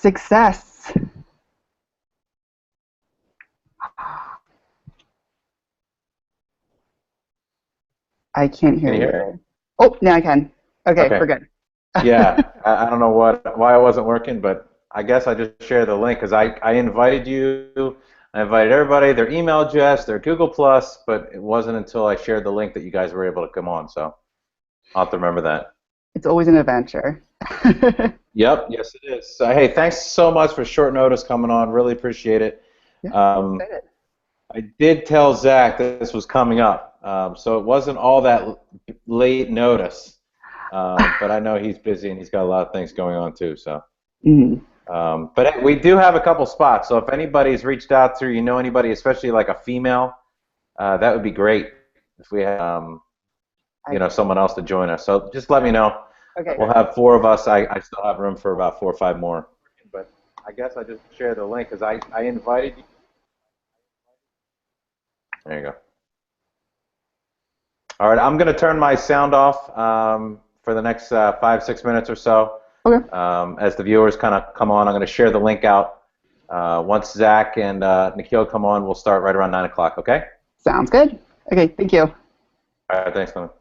Success. I can't hear Can you hear me? you. Oh, now I can. Okay, Okay. we're good. Yeah, I don't know why it wasn't working, but I guess I just shared the link because I invited you, I invited everybody, their email address, their Google Plus, but it wasn't until I shared the link that you guys were able to come on. So I'll have to remember that. It's always an adventure. Yep, yes it is. So hey, thanks so much for short notice coming on. Really appreciate it. Yeah, Um, excited. I did tell Zach that this was coming up, so it wasn't all that late notice. But I know he's busy and he's got a lot of things going on too. So, Mhm. but hey, we do have a couple spots. So if anybody's reached out to you know anybody, especially like a female, that would be great if we had I, someone else to join us. So just let me know. okay, We'll have four of us. I still have room for about four or five more. But I guess I just shared the link because I invited you. There you go. All right, I'm going to turn my sound off for the next 5, 6 minutes or so. okay. As the viewers kind of come on, I'm going to share the link out. Once Zach and Nikhil come on, we'll start right around 9 o'clock, okay? Sounds good. Okay, thank you. All right, thanks, Clement.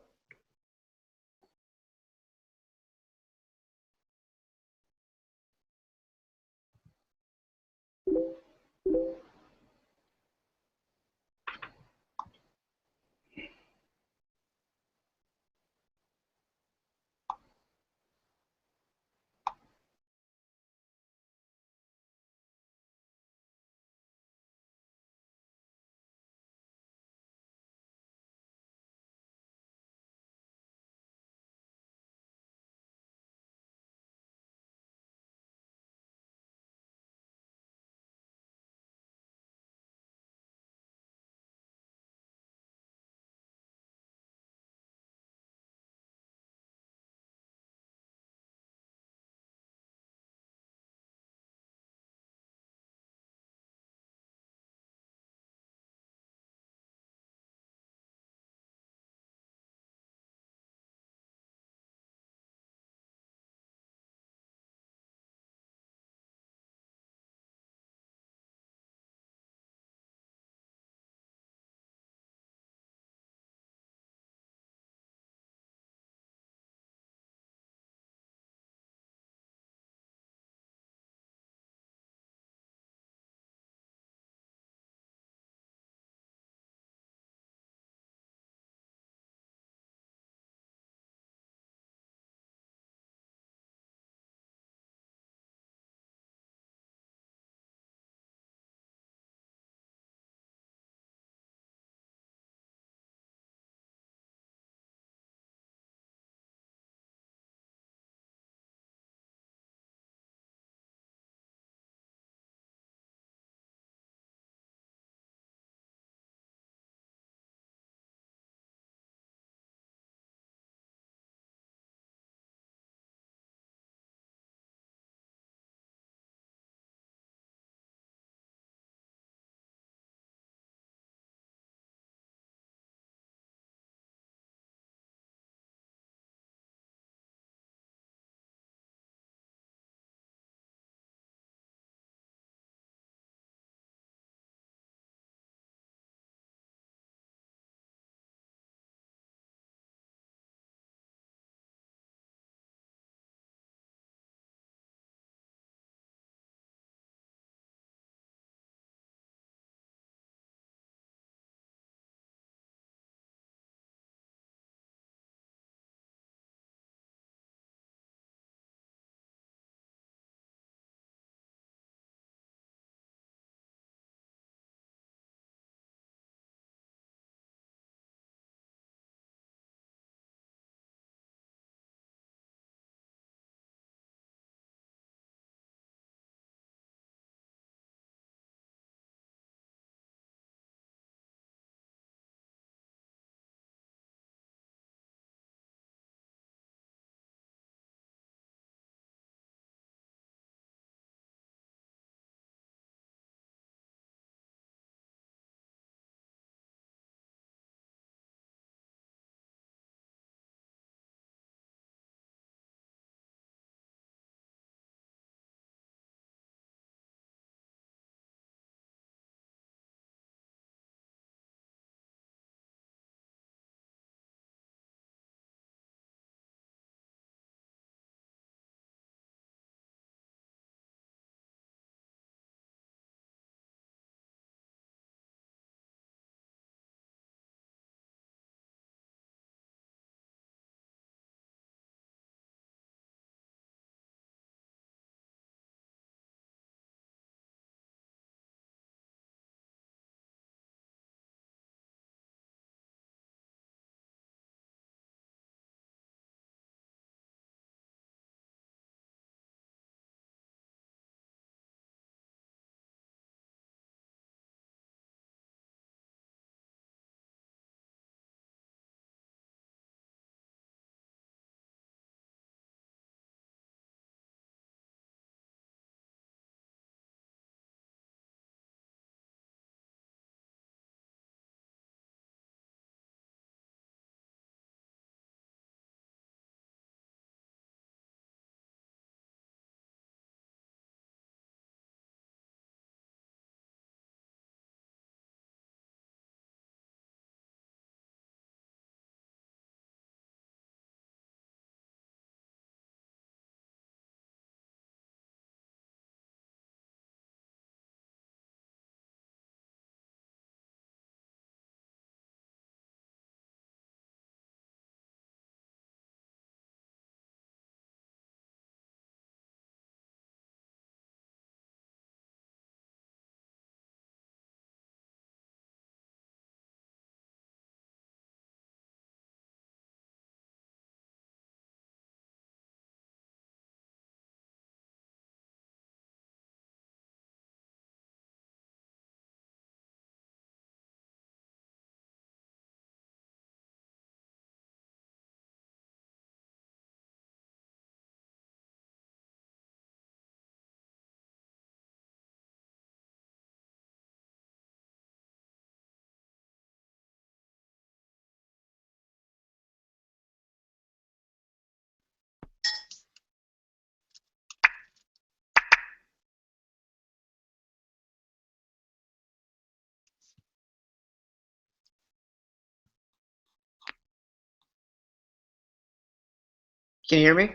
Can you hear me?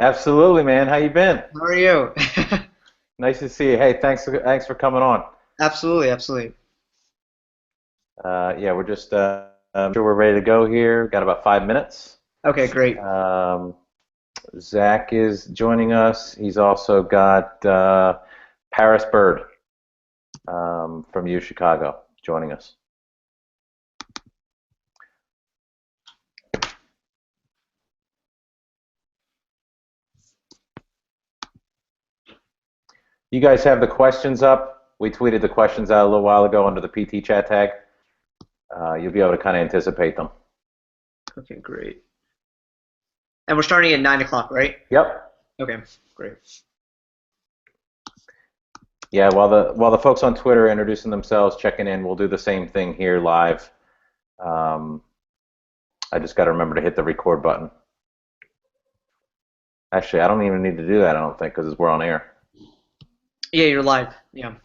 Absolutely, man. How you been? How are you? Nice to see you. Hey, thanks for coming on. Absolutely, absolutely. Yeah, we're just sure we're ready to go here. Got about 5 minutes. Okay, great. Um, Zach is joining us. He's also got Paris Bird from U Chicago joining us. You guys have the questions up. We tweeted the questions out a little while ago under the PTchat tag. You'll be able to kind of anticipate them. Okay, great. And we're starting at 9 o'clock, right? Yep. Okay, great. Yeah, while the folks on Twitter are introducing themselves, checking in, we'll do the same thing here live. I just got to remember to hit the record button. Actually, I don't even need to do that, I don't think, because we're on air. Yeah, you're live. Yeah.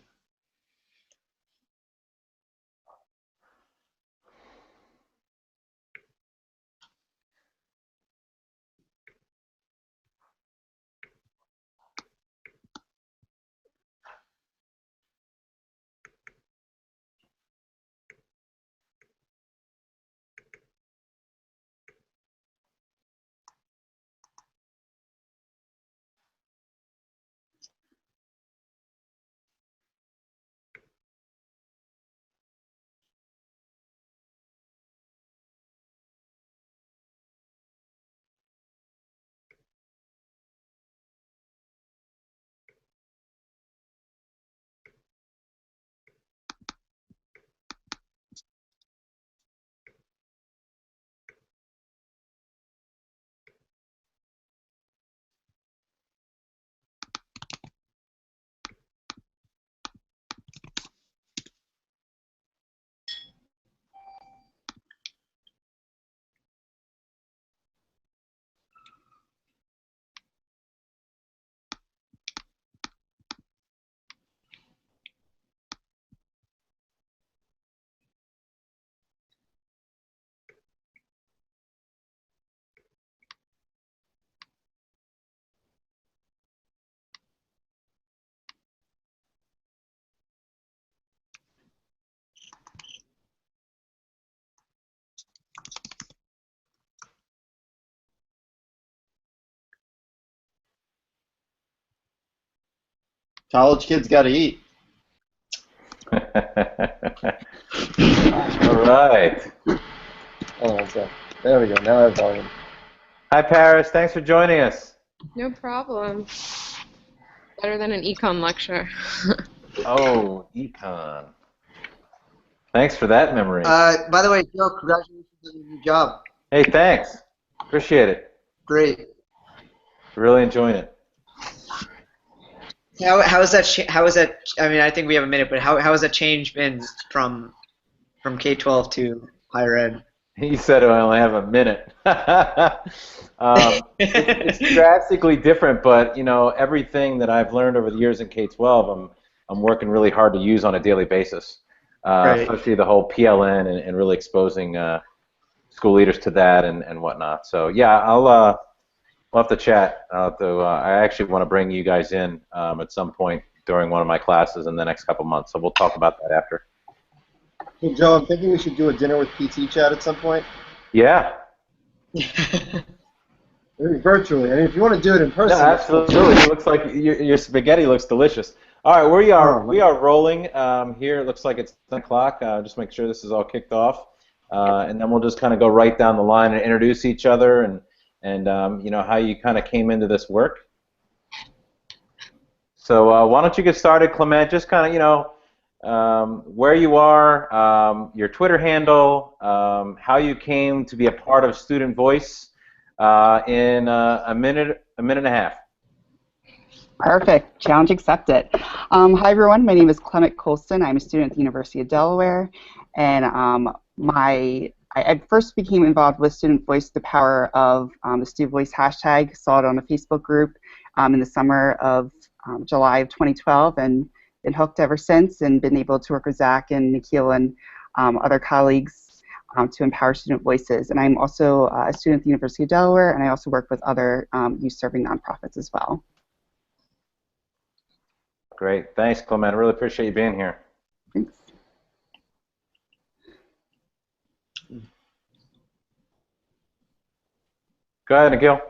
College kids got to eat. All right. Hold on one sec. There we go. Now I have volume. Hi, Paris. Thanks for joining us. No problem. Better than an econ lecture. Oh, econ. Thanks for that memory. By the way, Joe, congratulations on your new job. Hey, thanks. Appreciate it. Great. Really enjoying it. How is that? How is that? I mean, I think we have a minute, but how has that change been from K-12 to higher ed? He said I only have a minute. It's drastically different, but you know everything that I've learned over the years in K-12, I'm working really hard to use on a daily basis. Right. Especially the whole PLN and really exposing school leaders to that and whatnot. So yeah, we'll have to chat. I actually want to bring you guys in at some point during one of my classes in the next couple months. So we'll talk about that after. Hey, Joe, I'm thinking we should do a dinner with PTchat at some point. Yeah. Maybe virtually. I mean, if you want to do it in person. No, absolutely. It looks like your spaghetti looks delicious. All right, we are rolling here. It looks like it's 10 o'clock. Just make sure this is all kicked off, and then we'll just kind of go right down the line and introduce each other and you know how you kind of came into this work. So why don't you get started, Clement? Just kind of where you are, your Twitter handle, how you came to be a part of Student Voice in a minute and a half. Perfect. Challenge accepted. Hi, everyone. My name is Clement Colston. I'm a student at the University of Delaware. And I first became involved with Student Voice, the power of the stuvoice hashtag. Saw it on a Facebook group in the summer of July of 2012 and been hooked ever since and been able to work with Zach and Nikhil and other colleagues to empower student voices. And I'm also a student at the University of Delaware, and I also work with other youth-serving nonprofits as well. Great. Thanks, Clement. I really appreciate you being here. Thanks. Go ahead, Nikhil.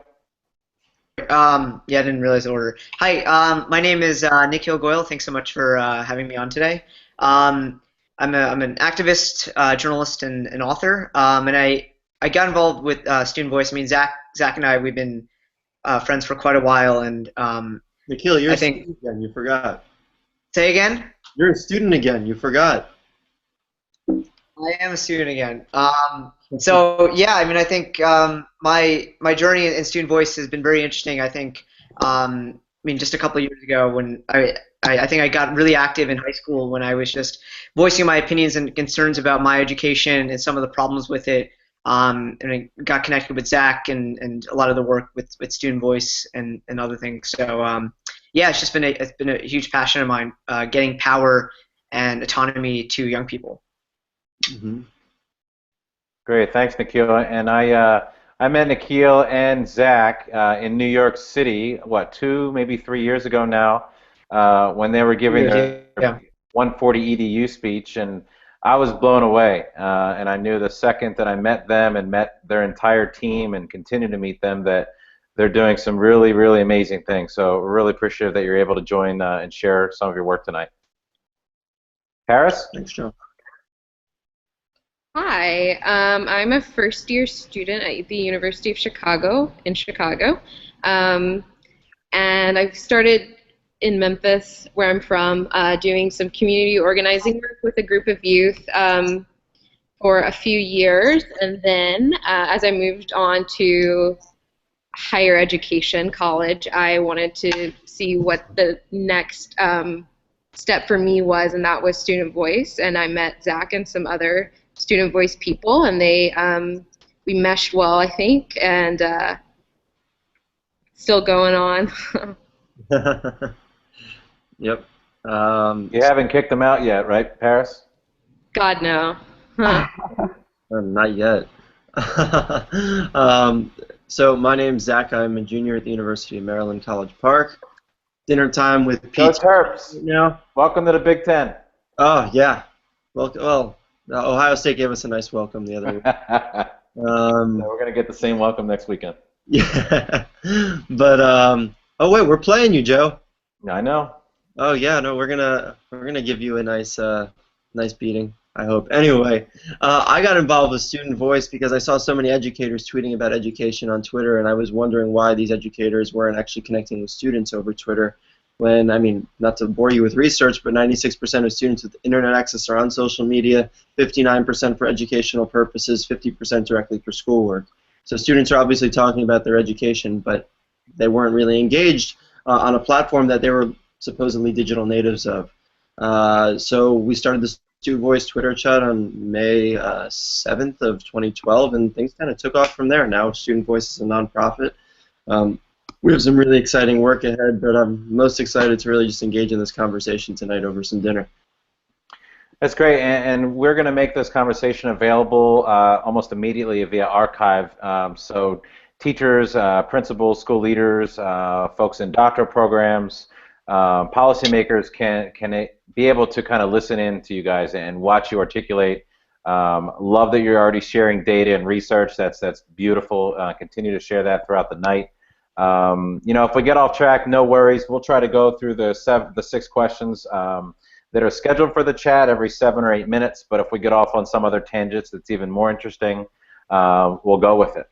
Yeah, I didn't realize the order. Hi, my name is Nikhil Goyal. Thanks so much for having me on today. I'm an activist, journalist, and author. And I got involved with Student Voice. I mean, Zach and I, we've been friends for quite a while. And Nikhil, you're I a think. student again. You forgot. Say again? You're a student again. You forgot. I am a student again. So yeah, I mean, I think my journey in Student Voice has been very interesting. I think, I mean, just a couple of years ago, when I think I got really active in high school when I was just voicing my opinions and concerns about my education and some of the problems with it. And I got connected with Zach and a lot of the work with Student Voice and other things. So yeah, it's been a huge passion of mine, getting power and autonomy to young people. Mm-hmm. Great, thanks, Nikhil. And I met Nikhil and Zach in New York City, what, 2, maybe 3 years ago now, when they were giving their 140 EDU speech, and I was blown away. And I knew the second that I met them and met their entire team and continue to meet them that they're doing some really, really amazing things. So we're really appreciative that you're able to join and share some of your work tonight. Paris? Thanks, Joe. Hi, I'm a first-year student at the University of Chicago in Chicago, and I've started in Memphis, where I'm from, doing some community organizing work with a group of youth for a few years, and then as I moved on to higher education, college, I wanted to see what the next step for me was, and that was Student Voice, and I met Zach and some other Student Voice people, and we meshed well, I think, and still going on. Yep. You haven't kicked them out yet, right, Paris? God, no. Not yet. So my name's Zach. I'm a junior at the University of Maryland, College Park. Dinner time with Go Pete Terps. now. Welcome to the Big Ten. Oh yeah. Well, Ohio State gave us a nice welcome the other week. We're going to get the same welcome next weekend. Yeah. But oh wait, we're playing you, Joe. I know. Oh yeah, no, we're gonna give you a nice beating, I hope. Anyway, I got involved with Student Voice because I saw so many educators tweeting about education on Twitter, and I was wondering why these educators weren't actually connecting with students over Twitter. When, I mean, not to bore you with research, but 96% of students with internet access are on social media, 59% for educational purposes, 50% directly for schoolwork. So students are obviously talking about their education, but they weren't really engaged on a platform that they were supposedly digital natives of. So we started the Student Voice Twitter chat on May 7th of 2012, and things kind of took off from there. Now Student Voice is a nonprofit. We have some really exciting work ahead, but I'm most excited to really just engage in this conversation tonight over some dinner. That's great, and we're going to make this conversation available almost immediately via archive. So teachers, principals, school leaders, folks in doctoral programs, policymakers can be able to kind of listen in to you guys and watch you articulate. Love that you're already sharing data and research. That's beautiful. Continue to share that throughout the night. You know, if we get off track, no worries. We'll try to go through the 6 questions that are scheduled for the chat every 7 or 8 minutes. But if we get off on some other tangents that's even more interesting, we'll go with it.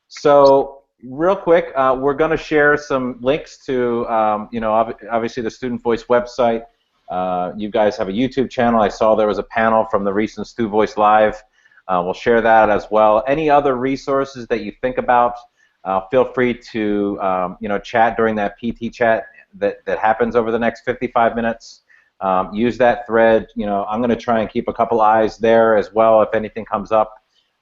So real quick, we're going to share some links to, you know, obviously the Student Voice website. You guys have a YouTube channel. I saw there was a panel from the recent Stu Voice Live. We'll share that as well. Any other resources that you think about, feel free to you know, chat during that PT chat that happens over the next 55 minutes. Use that thread. You know, I'm going to try and keep a couple eyes there as well if anything comes up.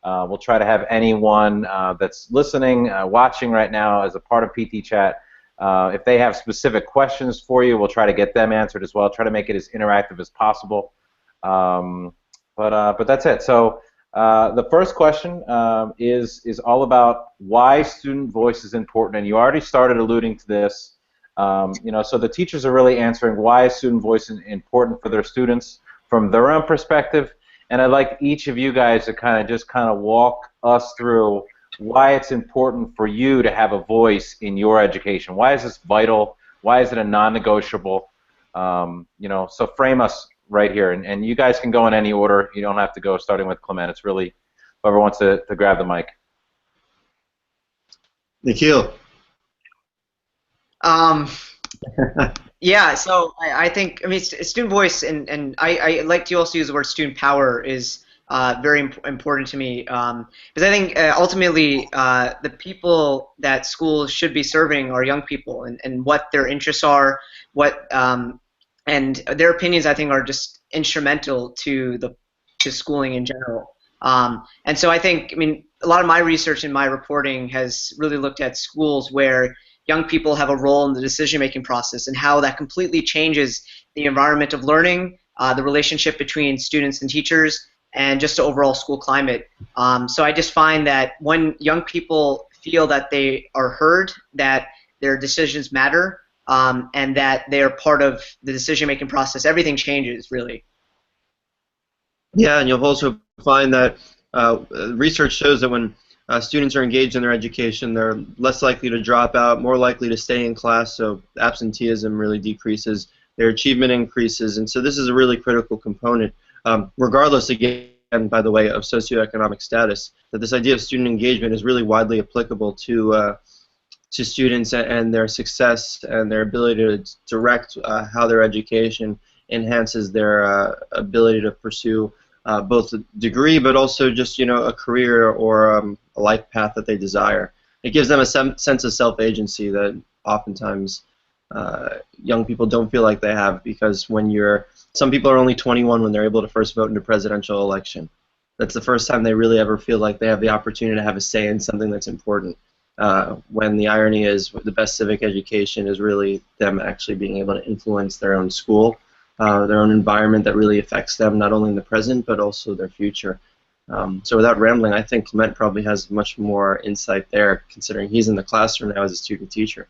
We'll try to have anyone that's listening, watching right now as a part of PT chat. If they have specific questions for you, we'll try to get them answered as well. Try to make it as interactive as possible. but that's it. So the first question is all about why student voice is important, and you already started alluding to this. So the teachers are really answering why is student voice important for their students from their own perspective, and I'd like each of you guys to kind of walk us through why it's important for you to have a voice in your education. Why is this vital? Why is it a non-negotiable? So frame us right here, and you guys can go in any order. You don't have to go starting with Clement. It's really whoever wants to grab the mic. Nikhil. Yeah, so I think, I mean, student voice, and I like to also use the word student power is very important to me, because I think ultimately the people that schools should be serving are young people, and what their interests are, and their opinions, I think, are just instrumental to schooling in general. And so I think, I mean, a lot of my research and my reporting has really looked at schools where young people have a role in the decision-making process and how that completely changes the environment of learning, the relationship between students and teachers, and just the overall school climate. So I just find that when young people feel that they are heard, that their decisions matter, and that they are part of the decision-making process, everything changes, really. Yeah, and you'll also find that research shows that when students are engaged in their education, they're less likely to drop out, more likely to stay in class, so absenteeism really decreases, their achievement increases, and so this is a really critical component, regardless, again, by the way, of socioeconomic status, that this idea of student engagement is really widely applicable to students and their success and their ability to direct how their education enhances their ability to pursue both a degree, but also just a career or a life path that they desire. It gives them a sense of self-agency that oftentimes young people don't feel like they have, because some people are only 21 when they're able to first vote in a presidential election. That's the first time they really ever feel like they have the opportunity to have a say in something that's important. When the irony is the best civic education is really them actually being able to influence their own school, their own environment that really affects them, not only in the present but also their future. So without rambling, I think Clement probably has much more insight there, considering he's in the classroom now as a student teacher.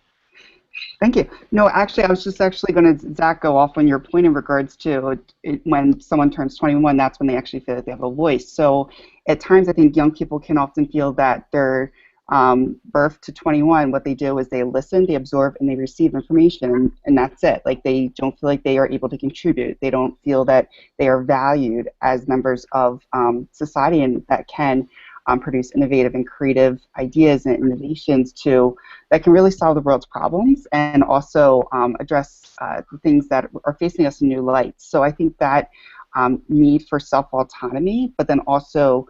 Thank you. No, actually, I was just going to, Zach, go off on your point in regards to when someone turns 21, that's when they actually feel that they have a voice. So at times, I think young people can often feel that they're birth to 21, what they do is they listen, they absorb, and they receive information, and that's it. Like, they don't feel like they are able to contribute. They don't feel that they are valued as members of society and that can produce innovative and creative ideas and innovations that can really solve the world's problems and also address the things that are facing us in new lights. So I think that need for self-autonomy, but then also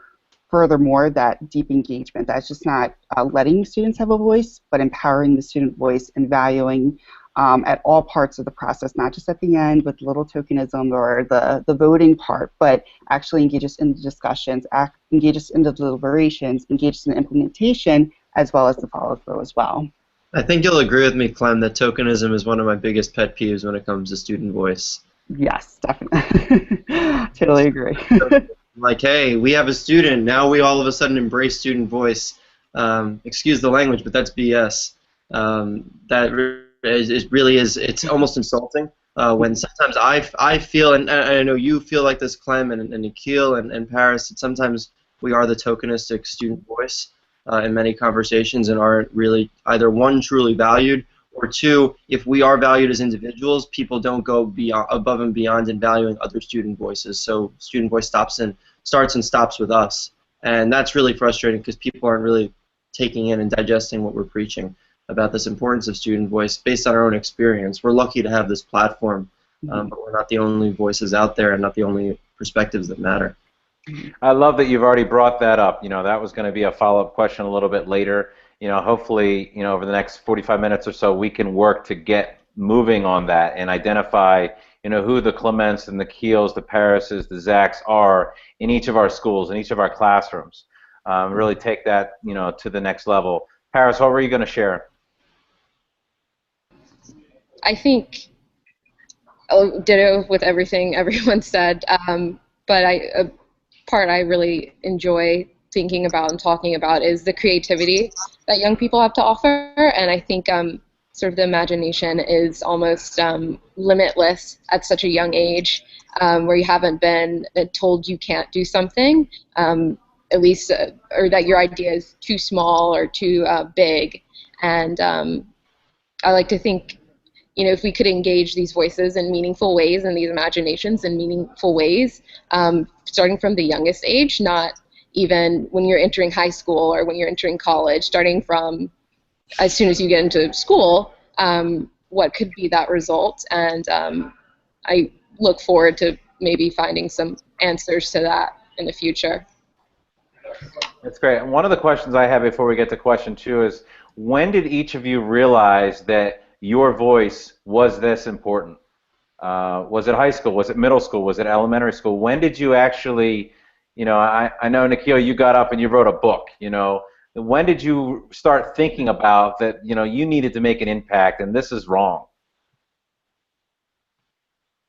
furthermore, that deep engagement. That's just not letting students have a voice, but empowering the student voice and valuing at all parts of the process, not just at the end with little tokenism or the voting part, but actually engage us in the discussions, engage us in the deliberations, engage us in the implementation, as well as the follow-through as well. I think you'll agree with me, Clem, that tokenism is one of my biggest pet peeves when it comes to student voice. Yes, definitely. Totally agree. Like, hey, we have a student, now we all of a sudden embrace student voice. Excuse the language, but that's BS. That really is, it's almost insulting when sometimes I feel, and I know you feel like this, Clem, and Nikhil and Paris, that sometimes we are the tokenistic student voice in many conversations and aren't really either, one, truly valued, or two, if we are valued as individuals, people don't go above and beyond in valuing other student voices. So student voice starts and stops with us. And that's really frustrating because people aren't really taking in and digesting what we're preaching about this importance of student voice based on our own experience. We're lucky to have this platform, but we're not the only voices out there and not the only perspectives that matter. I love that you've already brought that up. That was going to be a follow-up question a little bit later. Hopefully, over the next 45 minutes or so, we can work to get moving on that and identify, who the Clements and the Keels, the Parises, the Zachs are in each of our schools, in each of our classrooms. Really take that, to the next level. Paris, what were you going to share? I think I'll ditto with everything everyone said, but part I really enjoy thinking about and talking about is the creativity that young people have to offer. And I think sort of the imagination is almost limitless at such a young age, where you haven't been told you can't do something, at least, or that your idea is too small or too big. And I like to think, if we could engage these voices in meaningful ways and these imaginations in meaningful ways, starting from the youngest age, not even when you're entering high school or when you're entering college, starting from as soon as you get into school, what could be that result? And I look forward to maybe finding some answers to that in the future. That's great. And one of the questions I have before we get to question 2 is, when did each of you realize that your voice was this important? Was it high school? Was it middle school? Was it elementary school? When did you actually, I know, Nikhil, you got up and you wrote a book, When did you start thinking about that, you needed to make an impact and this is wrong?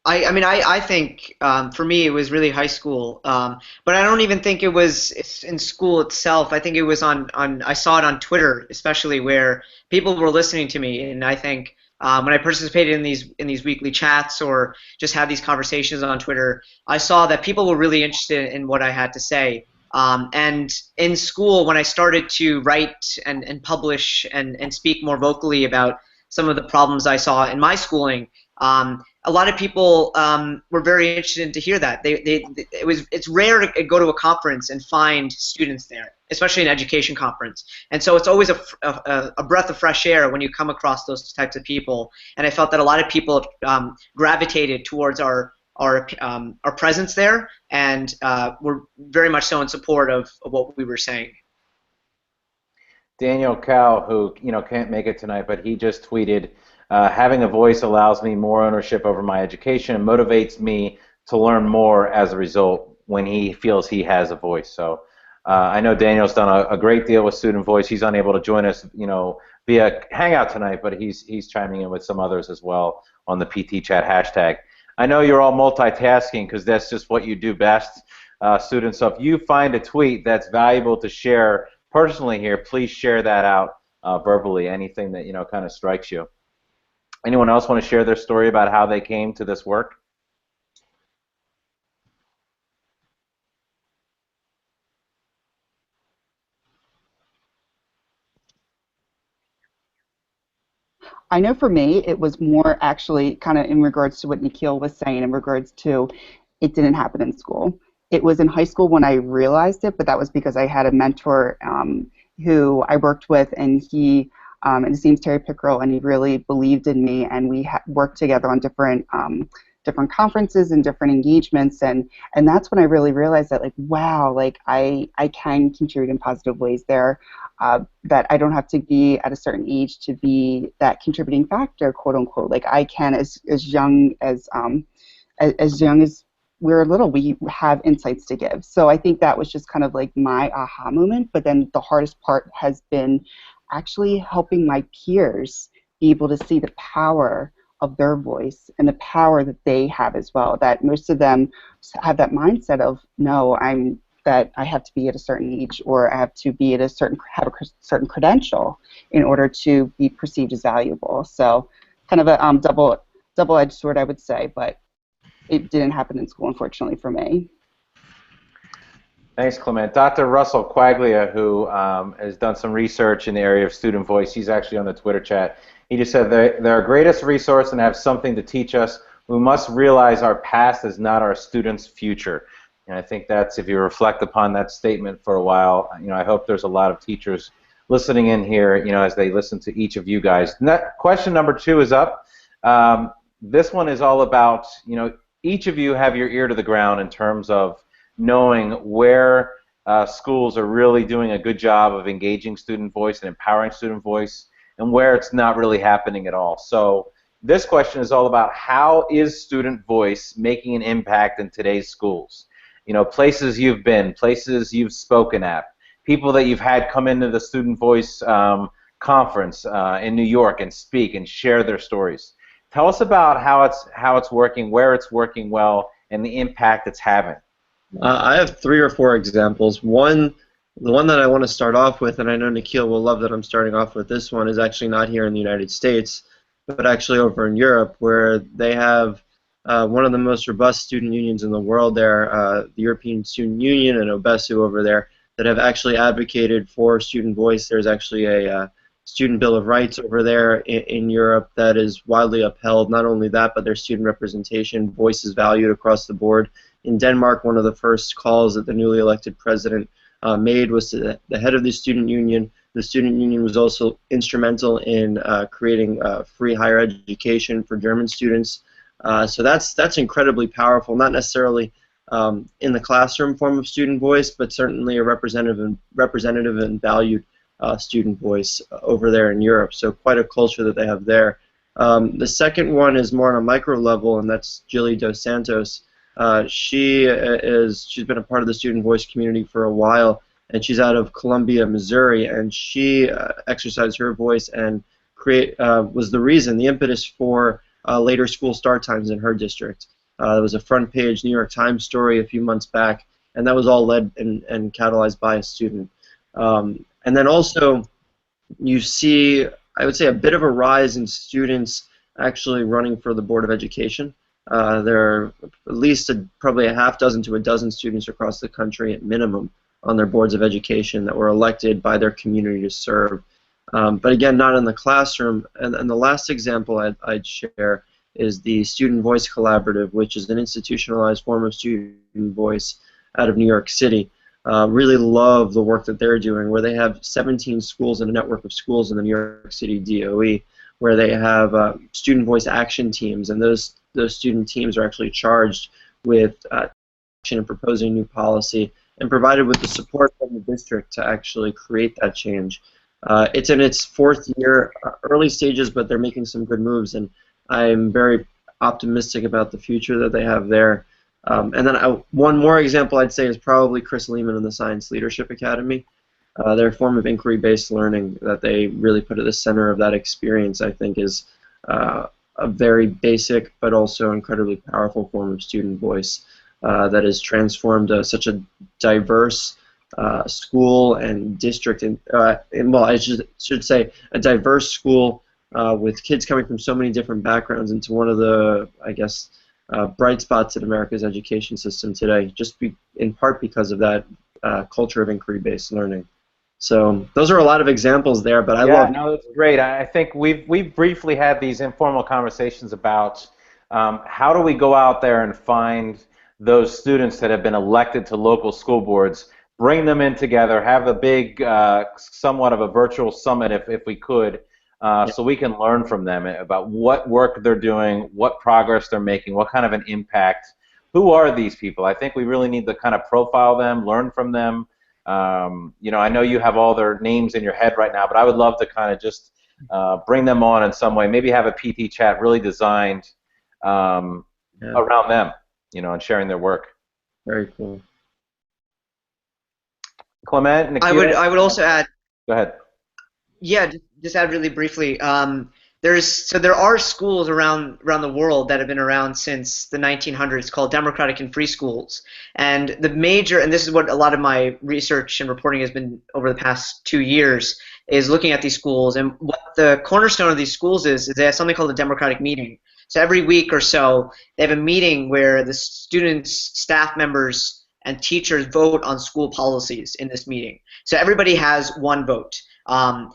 I think for me it was really high school, but I don't even think it was in school itself. I think it was I saw it on Twitter, especially, where people were listening to me, and I think when I participated in these weekly chats or just had these conversations on Twitter, I saw that people were really interested in what I had to say. And in school, when I started to write and publish and speak more vocally about some of the problems I saw in my schooling, a lot of people were very interested to hear that. It's rare to go to a conference and find students there, especially an education conference. And so it's always a breath of fresh air when you come across those types of people. And I felt that a lot of people gravitated towards our presence there, and were very much so in support of what we were saying. Daniel Cow, who can't make it tonight, but he just tweeted, having a voice allows me more ownership over my education and motivates me to learn more as a result when he feels he has a voice. So I know Daniel's done a great deal with Student Voice. He's unable to join us, via Hangout tonight, but he's chiming in with some others as well on the PTchat hashtag. I know you're all multitasking because that's just what you do best, students. So if you find a tweet that's valuable to share personally here, please share that out verbally, anything that kind of strikes you. Anyone else want to share their story about how they came to this work? I know for me, it was more actually kind of in regards to what Nikhil was saying, in regards to it didn't happen in school. It was in high school when I realized it, but that was because I had a mentor who I worked with, and and his name's Terry Pickerel, and he really believed in me, and we worked together on different conferences and different engagements, and that's when I really realized that, like, wow, like I can contribute in positive ways there, that I don't have to be at a certain age to be that contributing factor, quote unquote. Like I can, as young as we're little, we have insights to give. So I think that was just kind of like my aha moment. But then the hardest part has been actually helping my peers be able to see the power of their voice and the power that they have as well. That most of them have that mindset of, no, that I have to be at a certain age, or I have to be at have a certain credential in order to be perceived as valuable. So kind of a double-edged sword, I would say, but it didn't happen in school, unfortunately, for me. Thanks, Clement. Dr. Russell Quaglia, who has done some research in the area of student voice, he's actually on the Twitter chat. He just said, they're our greatest resource and have something to teach us. We must realize our past is not our students' future. And I think that's, if you reflect upon that statement for a while, I hope there's a lot of teachers listening in here, as they listen to each of you guys. Question number 2 is up. This one is all about, each of you have your ear to the ground in terms of knowing where schools are really doing a good job of engaging student voice and empowering student voice, and where it's not really happening at all. So this question is all about, how is student voice making an impact in today's schools? Places you've been, places you've spoken at, people that you've had come into the student voice conference in New York and speak and share their stories. Tell us about how it's working, where it's working well, and the impact it's having. I have 3 or 4 examples. The one that I want to start off with, and I know Nikhil will love that I'm starting off with this one, is actually not here in the United States, but actually over in Europe, where they have one of the most robust student unions in the world there, the European Student Union and OBESU over there, that have actually advocated for student voice. There's actually a student bill of rights over there in Europe that is widely upheld. Not only that, but their student representation, voice is valued across the board. In Denmark, one of the first calls that the newly elected president made was to the head of the student union. The student union was also instrumental in creating free higher education for German students. So that's incredibly powerful. Not necessarily in the classroom form of student voice, but certainly a representative and valued student voice over there in Europe. So quite a culture that they have there. The second one is more on a micro level, and that's Jilly Dos Santos. She's been a part of the student voice community for a while, and she's out of Columbia, Missouri, and she exercised her voice and was the impetus for later school start times in her district. There was a front page New York Times story a few months back, and that was all led and catalyzed by a student. And then also you see, I would say, a bit of a rise in students actually running for the Board of Education. There are at least probably a half dozen to a dozen students across the country at minimum on their boards of education that were elected by their community to serve. But again, not in the classroom. And the last example I'd share is the Student Voice Collaborative, which is an institutionalized form of student voice out of New York City. Really love the work that they're doing, where they have 17 schools and a network of schools in the New York City DOE, where they have student voice action teams, and those student teams are actually charged with action and proposing new policy and provided with the support from the district to actually create that change. It's in its 4th year, early stages, but they're making some good moves, and I'm very optimistic about the future that they have there. And then one more example I'd say is probably Chris Lehman and the Science Leadership Academy. Their form of inquiry-based learning that they really put at the center of that experience, I think, is a very basic but also incredibly powerful form of student voice that has transformed such a diverse school and district, well, I should say a diverse school with kids coming from so many different backgrounds into one of the, I guess, bright spots in America's education system today, just in part because of that culture of inquiry-based learning. So those are a lot of examples there, but I love. No, that's great. I think we've briefly had these informal conversations about how do we go out there and find those students that have been elected to local school boards, bring them in together, have a big, somewhat of a virtual summit if we could, so we can learn from them about what work they're doing, what progress they're making, what kind of an impact. Who are these people? I think we really need to kind of profile them, learn from them. You know, I know you have all their names in your head right now, but I would love to kind of just bring them on in some way. Maybe have a PT chat really designed around them, you know, and sharing their work. Very cool. Clement, Nikhil? I would also add. Go ahead. Yeah, just add really briefly. There are schools around the world that have been around since the 1900s called democratic and free schools. And this is what a lot of my research and reporting has been over the past 2 years, is looking at these schools. And what the cornerstone of these schools is they have something called a democratic meeting. So every week or so, they have a meeting where the students, staff members, and teachers vote on school policies in this meeting. So everybody has one vote. I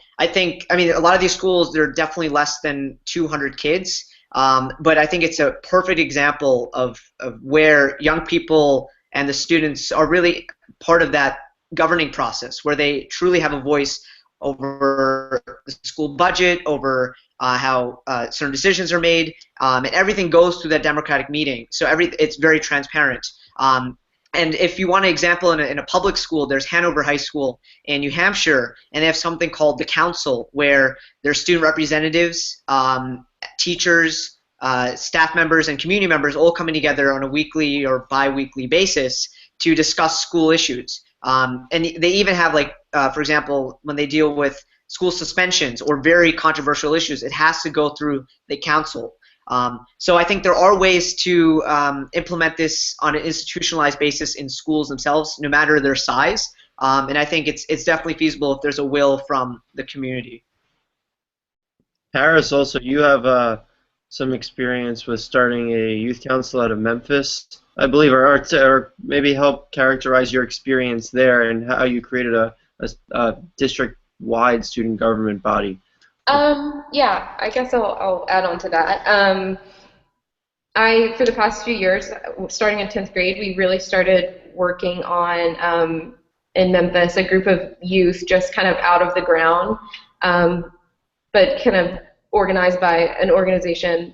mean, a lot of these schools, they're definitely less than 200 kids, but I think it's a perfect example of where young people and the students are really part of that governing process, where they truly have a voice over the school budget, over how certain decisions are made, and everything goes through that democratic meeting. So it's very transparent. And if you want an example in a public school, there's Hanover High School in New Hampshire, and they have something called the Council, where there's student representatives, teachers, staff members, and community members all coming together on a weekly or bi-weekly basis to discuss school issues. And they even have, like, for example, when they deal with school suspensions or very controversial issues, it has to go through the council. So I think there are ways to implement this on an institutionalized basis in schools themselves, no matter their size. And I think it's definitely feasible if there's a will from the community. Harris, also, you have some experience with starting a youth council out of Memphis, I believe, or maybe help characterize your experience there and how you created a district-wide student government body. Yeah, I guess I'll add on to that. For the past few years, starting in 10th grade, we really started working on, in Memphis, a group of youth just kind of out of the ground, but kind of organized by an organization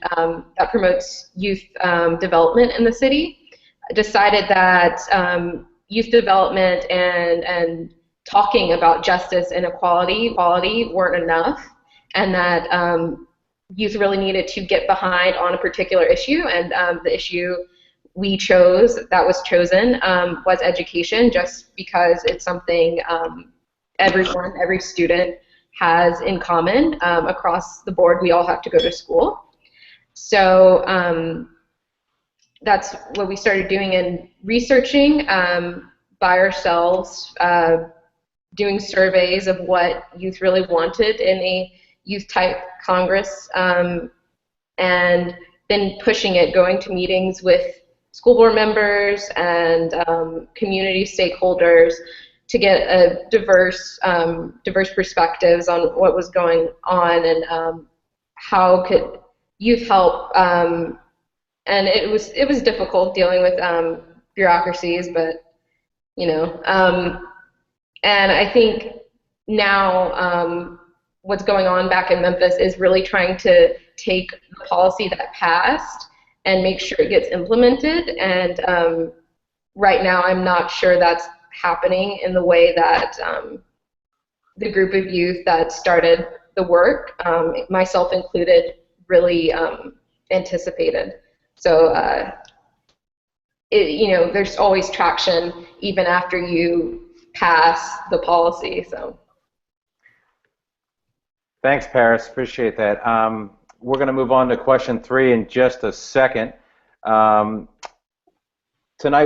that promotes youth development in the city. Decided that youth development and talking about justice and equality weren't enough, and that youth really needed to get behind on a particular issue, and the issue that was chosen was education, just because it's something every student has in common across the board. We all have to go to school. So that's what we started doing, and researching by ourselves, doing surveys of what youth really wanted in a youth-type Congress, and then pushing it, going to meetings with school board members and community stakeholders to get a diverse perspectives on what was going on, and how could youth help. And it was difficult dealing with bureaucracies, but and I think now what's going on back in Memphis is really trying to take the policy that passed and make sure it gets implemented. And right now, I'm not sure that's happening in the way that the group of youth that started the work, myself included, really anticipated. So, there's always traction even after you pass the policy. So. Thanks, Paris. Appreciate that. We're going to move on to question 3 in just a second. Tonight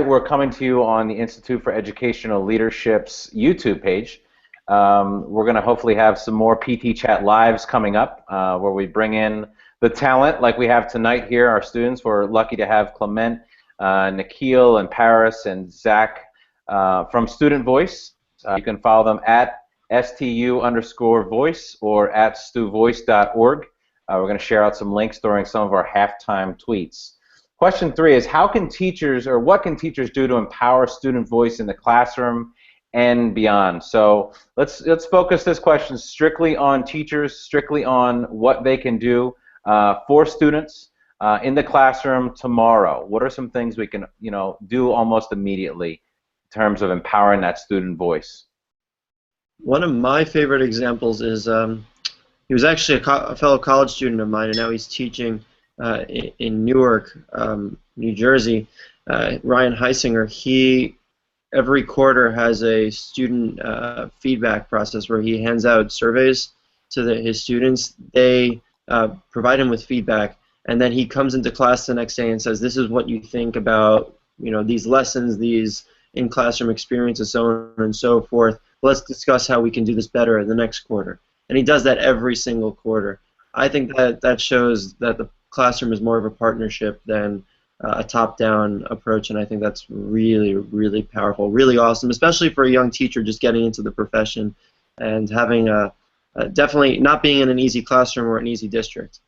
we're coming to you on the Institute for Educational Leadership's YouTube page. We're going to hopefully have some more PTchat lives coming up where we bring in the talent like we have tonight here, our students. We're lucky to have Clement, Nikhil, and Paris, and Zach from Student Voice. You can follow them at stu_voice or at stuvoice.org. We're going to share out some links during some of our halftime tweets. Question 3 is, how can teachers, or what can teachers do to empower student voice in the classroom and beyond? So let's focus this question strictly on teachers, strictly on what they can do for students in the classroom tomorrow. What are some things we can do almost immediately in terms of empowering that student voice? One of my favorite examples is he was actually a fellow college student of mine, and now he's teaching in Newark, New Jersey. Ryan Heisinger, he every quarter has a student feedback process where he hands out surveys to his students. They provide him with feedback, and then he comes into class the next day and says, "This is what you think about these lessons, these in-classroom experiences, so on and so forth. Let's discuss how we can do this better in the next quarter." And he does that every single quarter. I think that shows that the classroom is more of a partnership than a top-down approach, and I think that's really, really powerful, really awesome, especially for a young teacher just getting into the profession and having definitely not being in an easy classroom or an easy district.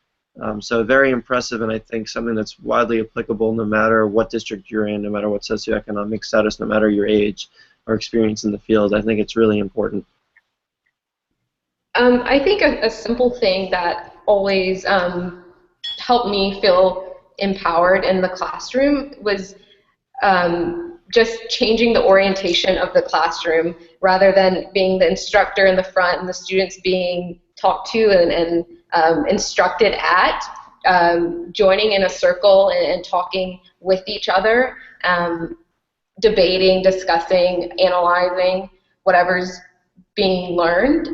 So very impressive, and I think something that's widely applicable no matter what district you're in, no matter what socioeconomic status, no matter your age or experience in the field. I think it's really important. I think a simple thing that always helped me feel empowered in the classroom was just changing the orientation of the classroom, rather than being the instructor in the front and the students being talked to and instructed at, joining in a circle and talking with each other, debating, discussing, analyzing whatever's being learned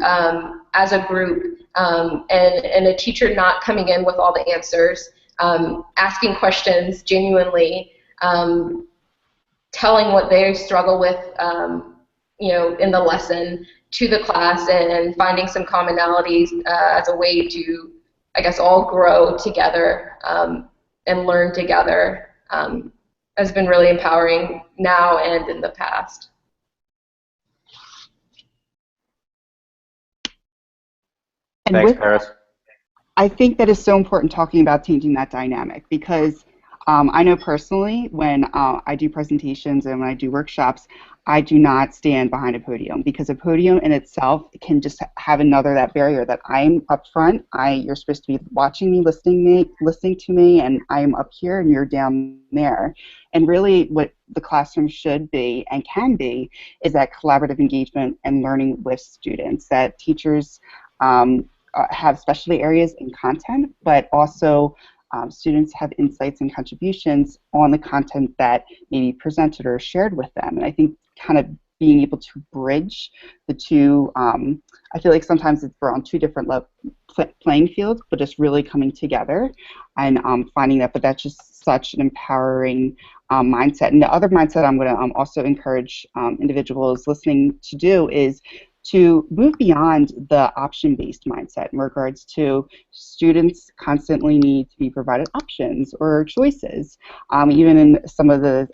as a group, and a teacher not coming in with all the answers, asking questions genuinely, telling what they struggle with, in the lesson to the class, and finding some commonalities as a way to, I guess, all grow together and learn together has been really empowering now and in the past. And Thanks, with Paris. I think that is so important talking about changing that dynamic because I know personally when I do presentations and when I do workshops, I do not stand behind a podium because a podium in itself can just have that barrier that I'm up front, you're supposed to be watching me, listening to me, and I'm up here and you're down there. And really what the classroom should be and can be is that collaborative engagement and learning with students, that teachers have specialty areas in content, but also students have insights and contributions on the content that may be presented or shared with them. And I think kind of being able to bridge the two, I feel like sometimes we're on two different playing fields, but just really coming together and finding that, but that's just such an empowering mindset. And the other mindset I'm going to also encourage individuals listening to do is to move beyond the option-based mindset in regards to students constantly need to be provided options or choices. Even in some of the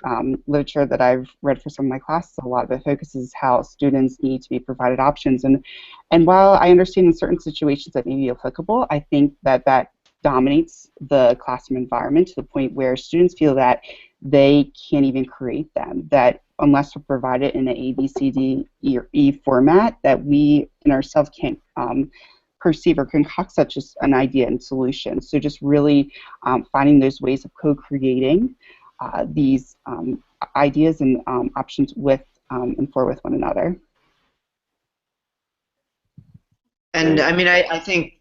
literature that I've read for some of my classes, a lot of it focuses how students need to be provided options. And while I understand in certain situations that may be applicable, I think that that dominates the classroom environment to the point where students feel that they can't even create them, that unless we're provided in an A, B, C, D, E format, that we in ourselves can't perceive or concoct such as an idea and solution. So just really finding those ways of co-creating these ideas and options with and for with one another. And I mean, I think,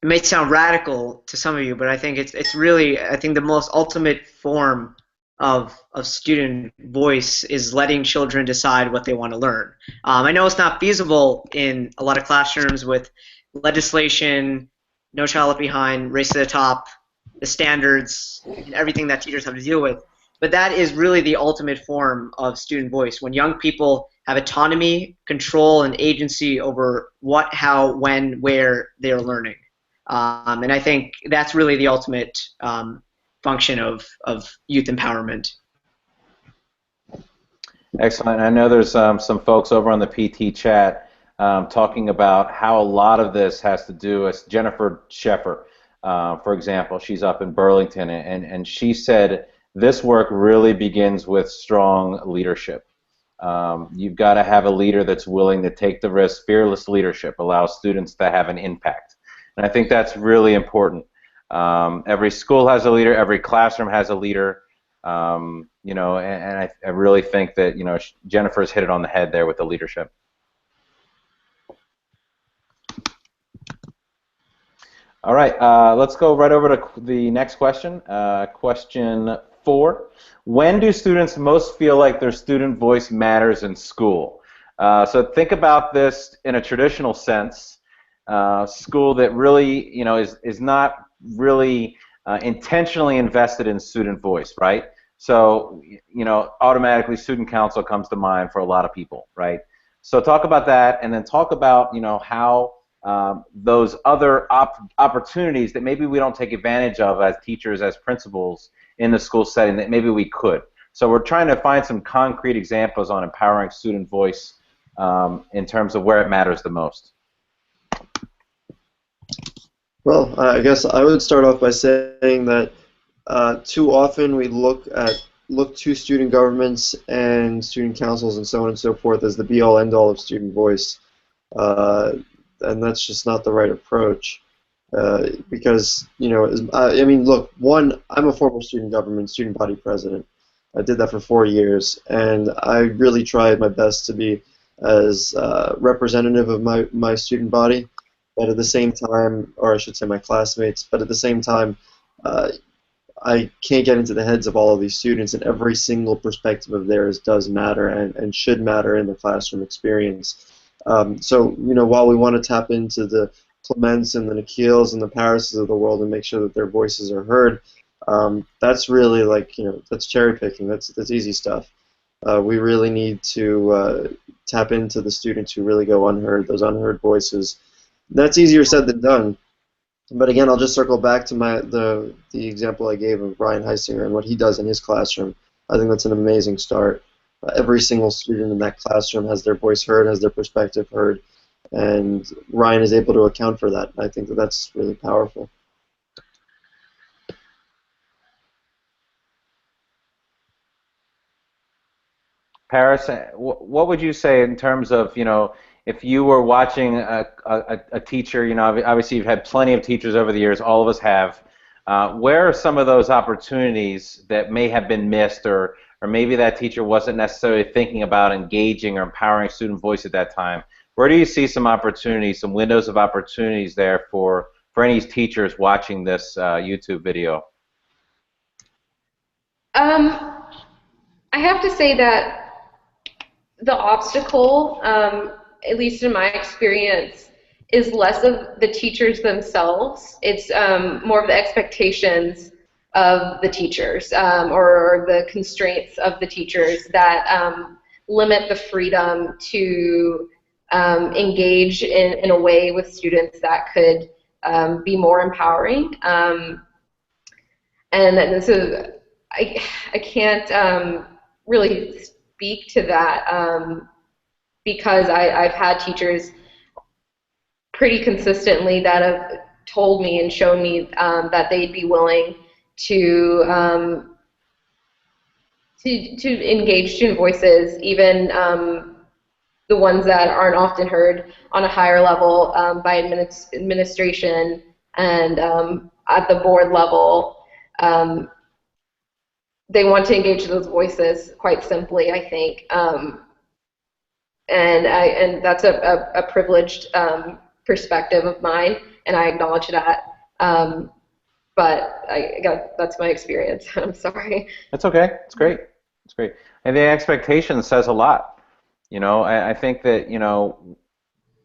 it may sound radical to some of you, but I think it's really, I think the most ultimate form of student voice is letting children decide what they want to learn. I know it's not feasible in a lot of classrooms with legislation, No Child Left Behind, Race to the Top, the standards, and everything that teachers have to deal with. But that is really the ultimate form of student voice, when young people have autonomy, control, and agency over what, how, when, where they're learning. And I think that's really the ultimate function of youth empowerment. Excellent. I know there's some folks over on the PT chat talking about how a lot of this has to do with Jennifer Sheffer, for example. She's up in Burlington, and she said this work really begins with strong leadership. You've got to have a leader that's willing to take the risk. Fearless leadership allows students to have an impact. And I think that's really important. Every school has a leader, every classroom has a leader, and I really think that, Jennifer's hit it on the head there with the leadership. All right, let's go right over to the next question. Question 4. When do students most feel like their student voice matters in school? So think about this in a traditional sense. School that really, is not really intentionally invested in student voice, right? So, automatically student council comes to mind for a lot of people, right? So talk about that, and then talk about, how those other opportunities that maybe we don't take advantage of as teachers, as principals in the school setting, that maybe we could. So we're trying to find some concrete examples on empowering student voice in terms of where it matters the most. Well, I guess I would start off by saying that too often we look to student governments and student councils and so on and so forth as the be-all, end-all of student voice, and that's just not the right approach. Because look, one, I'm a former student government, student body president. I did that for 4 years, and I really tried my best to be as representative of my student body. But at the same time, or I should say my classmates, but at the same time, I can't get into the heads of all of these students, and every single perspective of theirs does matter and should matter in the classroom experience. So, while we want to tap into the Clements and the Nikhils and the Parises of the world and make sure that their voices are heard. That's really like, that's cherry picking. That's easy stuff. We really need to tap into the students who really go unheard, those unheard voices. That's easier said than done. But again, I'll just circle back to the example I gave of Brian Heisinger and what he does in his classroom. I think that's an amazing start. Every single student in that classroom has their voice heard, has their perspective heard, and Ryan is able to account for that. I think that that's really powerful. Paris, what would you say in terms of, if you were watching a teacher, obviously you've had plenty of teachers over the years, all of us have. Where are some of those opportunities that may have been missed, or maybe that teacher wasn't necessarily thinking about engaging or empowering student voice at that time? Where do you see some opportunities, some windows of opportunities there for any teachers watching this YouTube video? I have to say that the obstacle, at least in my experience, is less of the teachers themselves. It's more of the expectations of the teachers, or the constraints of the teachers that limit the freedom to engage in a way with students that could be more empowering. And so I can't really speak to that because I've had teachers pretty consistently that have told me and shown me that they'd be willing to engage student voices, even the ones that aren't often heard on a higher level by administration and at the board level. They want to engage those voices, quite simply, I think, and that's a privileged perspective of mine, and I acknowledge that. But that's my experience. I'm sorry. That's okay. It's great. It's great. And the expectation says a lot. I think that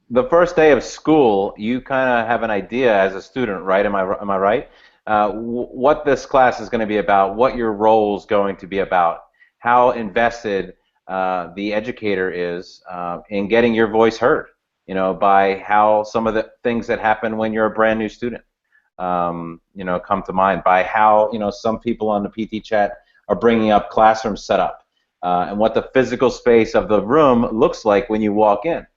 the first day of school, you kind of have an idea as a student, right? Am I right? What this class is going to be about, what your role is going to be about, how invested the educator is in getting your voice heard, by how some of the things that happen when you're a brand new student, come to mind, by how, some people on the PTchat are bringing up classroom setup and what the physical space of the room looks like when you walk in.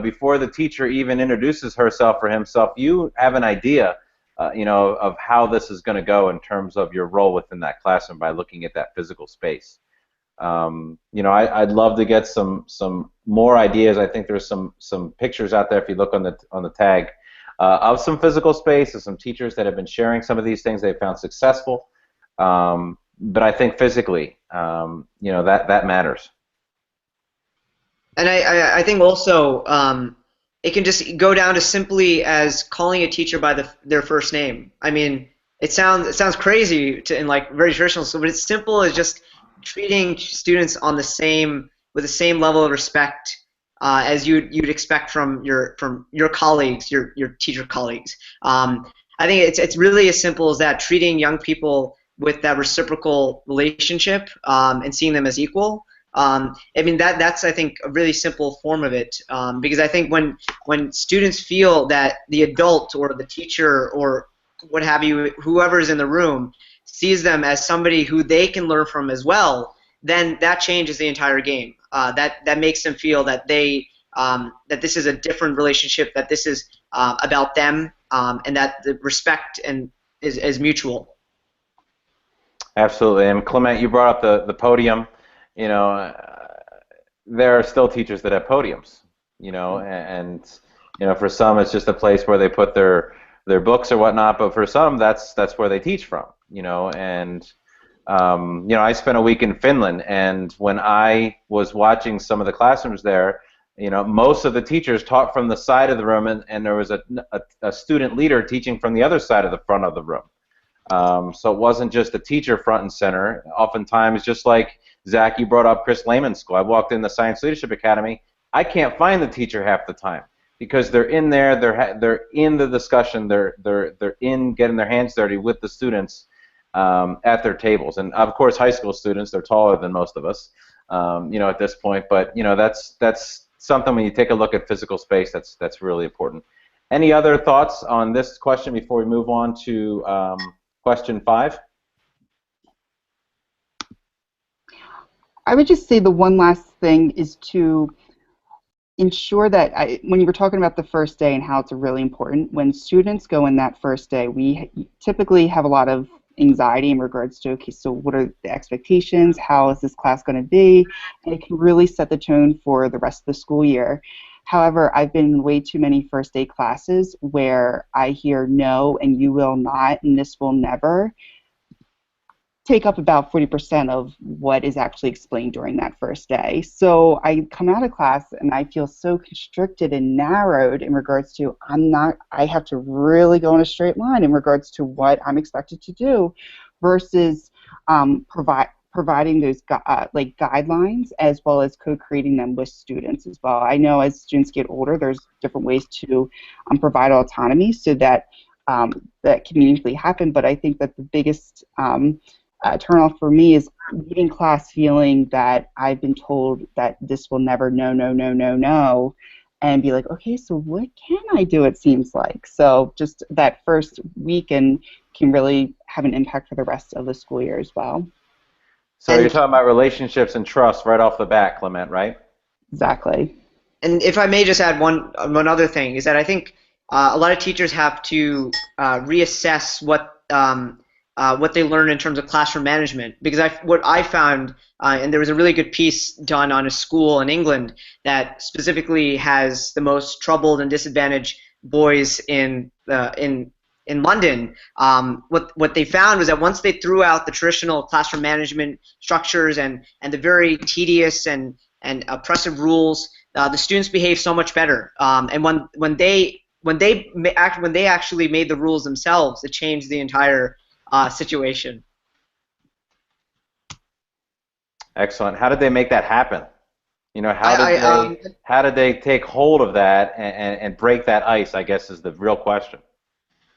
Before the teacher even introduces herself or himself, you have an idea of how this is going to go in terms of your role within that classroom by looking at that physical space. I'd love to get some more ideas. I think there's some pictures out there if you look on the tag of some physical space, of some teachers that have been sharing some of these things they found successful. But I think physically, that matters. And I think also it can just go down to simply as calling a teacher by their first name. I mean, it sounds crazy in like very traditional school, but it's simple as just treating students on with the same level of respect as you'd expect from your colleagues, your teacher colleagues. I think it's really as simple as that, treating young people with that reciprocal relationship and seeing them as equal. I mean, that's I think a really simple form of it, because I think when students feel that the adult or the teacher or what have you, whoever is in the room, sees them as somebody who they can learn from as well, then that changes the entire game. That makes them feel that that this is a different relationship, that this is about them, and that the respect is mutual. Absolutely. And Clement, you brought up the podium. There are still teachers that have podiums, and for some it's just a place where they put their books or whatnot, but for some that's where they teach from, and I spent a week in Finland, and when I was watching some of the classrooms there, most of the teachers taught from the side of the room, and there was a student leader teaching from the other side of the front of the room. So it wasn't just a teacher front and center. Oftentimes, just like Zach, you brought up Chris Lehman's school. I walked in the Science Leadership Academy. I can't find the teacher half the time. because they're in there, they're in the discussion, they're in getting their hands dirty with the students at their tables. And of course, high school students, they're taller than most of us, at this point. But that's something when you take a look at physical space, that's really important. Any other thoughts on this question before we move on to question 5? I would just say the one last thing is to ensure that when you were talking about the first day and how it's really important, when students go in that first day, we typically have a lot of anxiety in regards to, okay, so what are the expectations? How is this class going to be? And it can really set the tone for the rest of the school year. However, I've been in way too many first day classes where I hear no and you will not and this will never take up about 40% of what is actually explained during that first day. So I come out of class and I feel so constricted and narrowed in regards to I have to really go in a straight line in regards to what I'm expected to do versus providing those guidelines as well as co-creating them with students as well. I know as students get older, there's different ways to provide autonomy so that that can meaningfully happen, but I think that the biggest turnoff for me is leaving class feeling that I've been told that this will never, no, no, no, no, no, and be like, okay, so what can I do, it seems like. So just that first weekend can really have an impact for the rest of the school year as well. So you're talking about relationships and trust right off the bat, Clement, right? Exactly. And if I may just add one other thing, is that I think a lot of teachers have to reassess what they learn in terms of classroom management, because what I found, and there was a really good piece done on a school in England that specifically has the most troubled and disadvantaged boys in London. What they found was that once they threw out the traditional classroom management structures and the very tedious and oppressive rules, the students behaved so much better. And when they actually made the rules themselves, it changed the entire situation. Excellent. How did they make that happen? How did they take hold of that and break that ice, I guess, is the real question.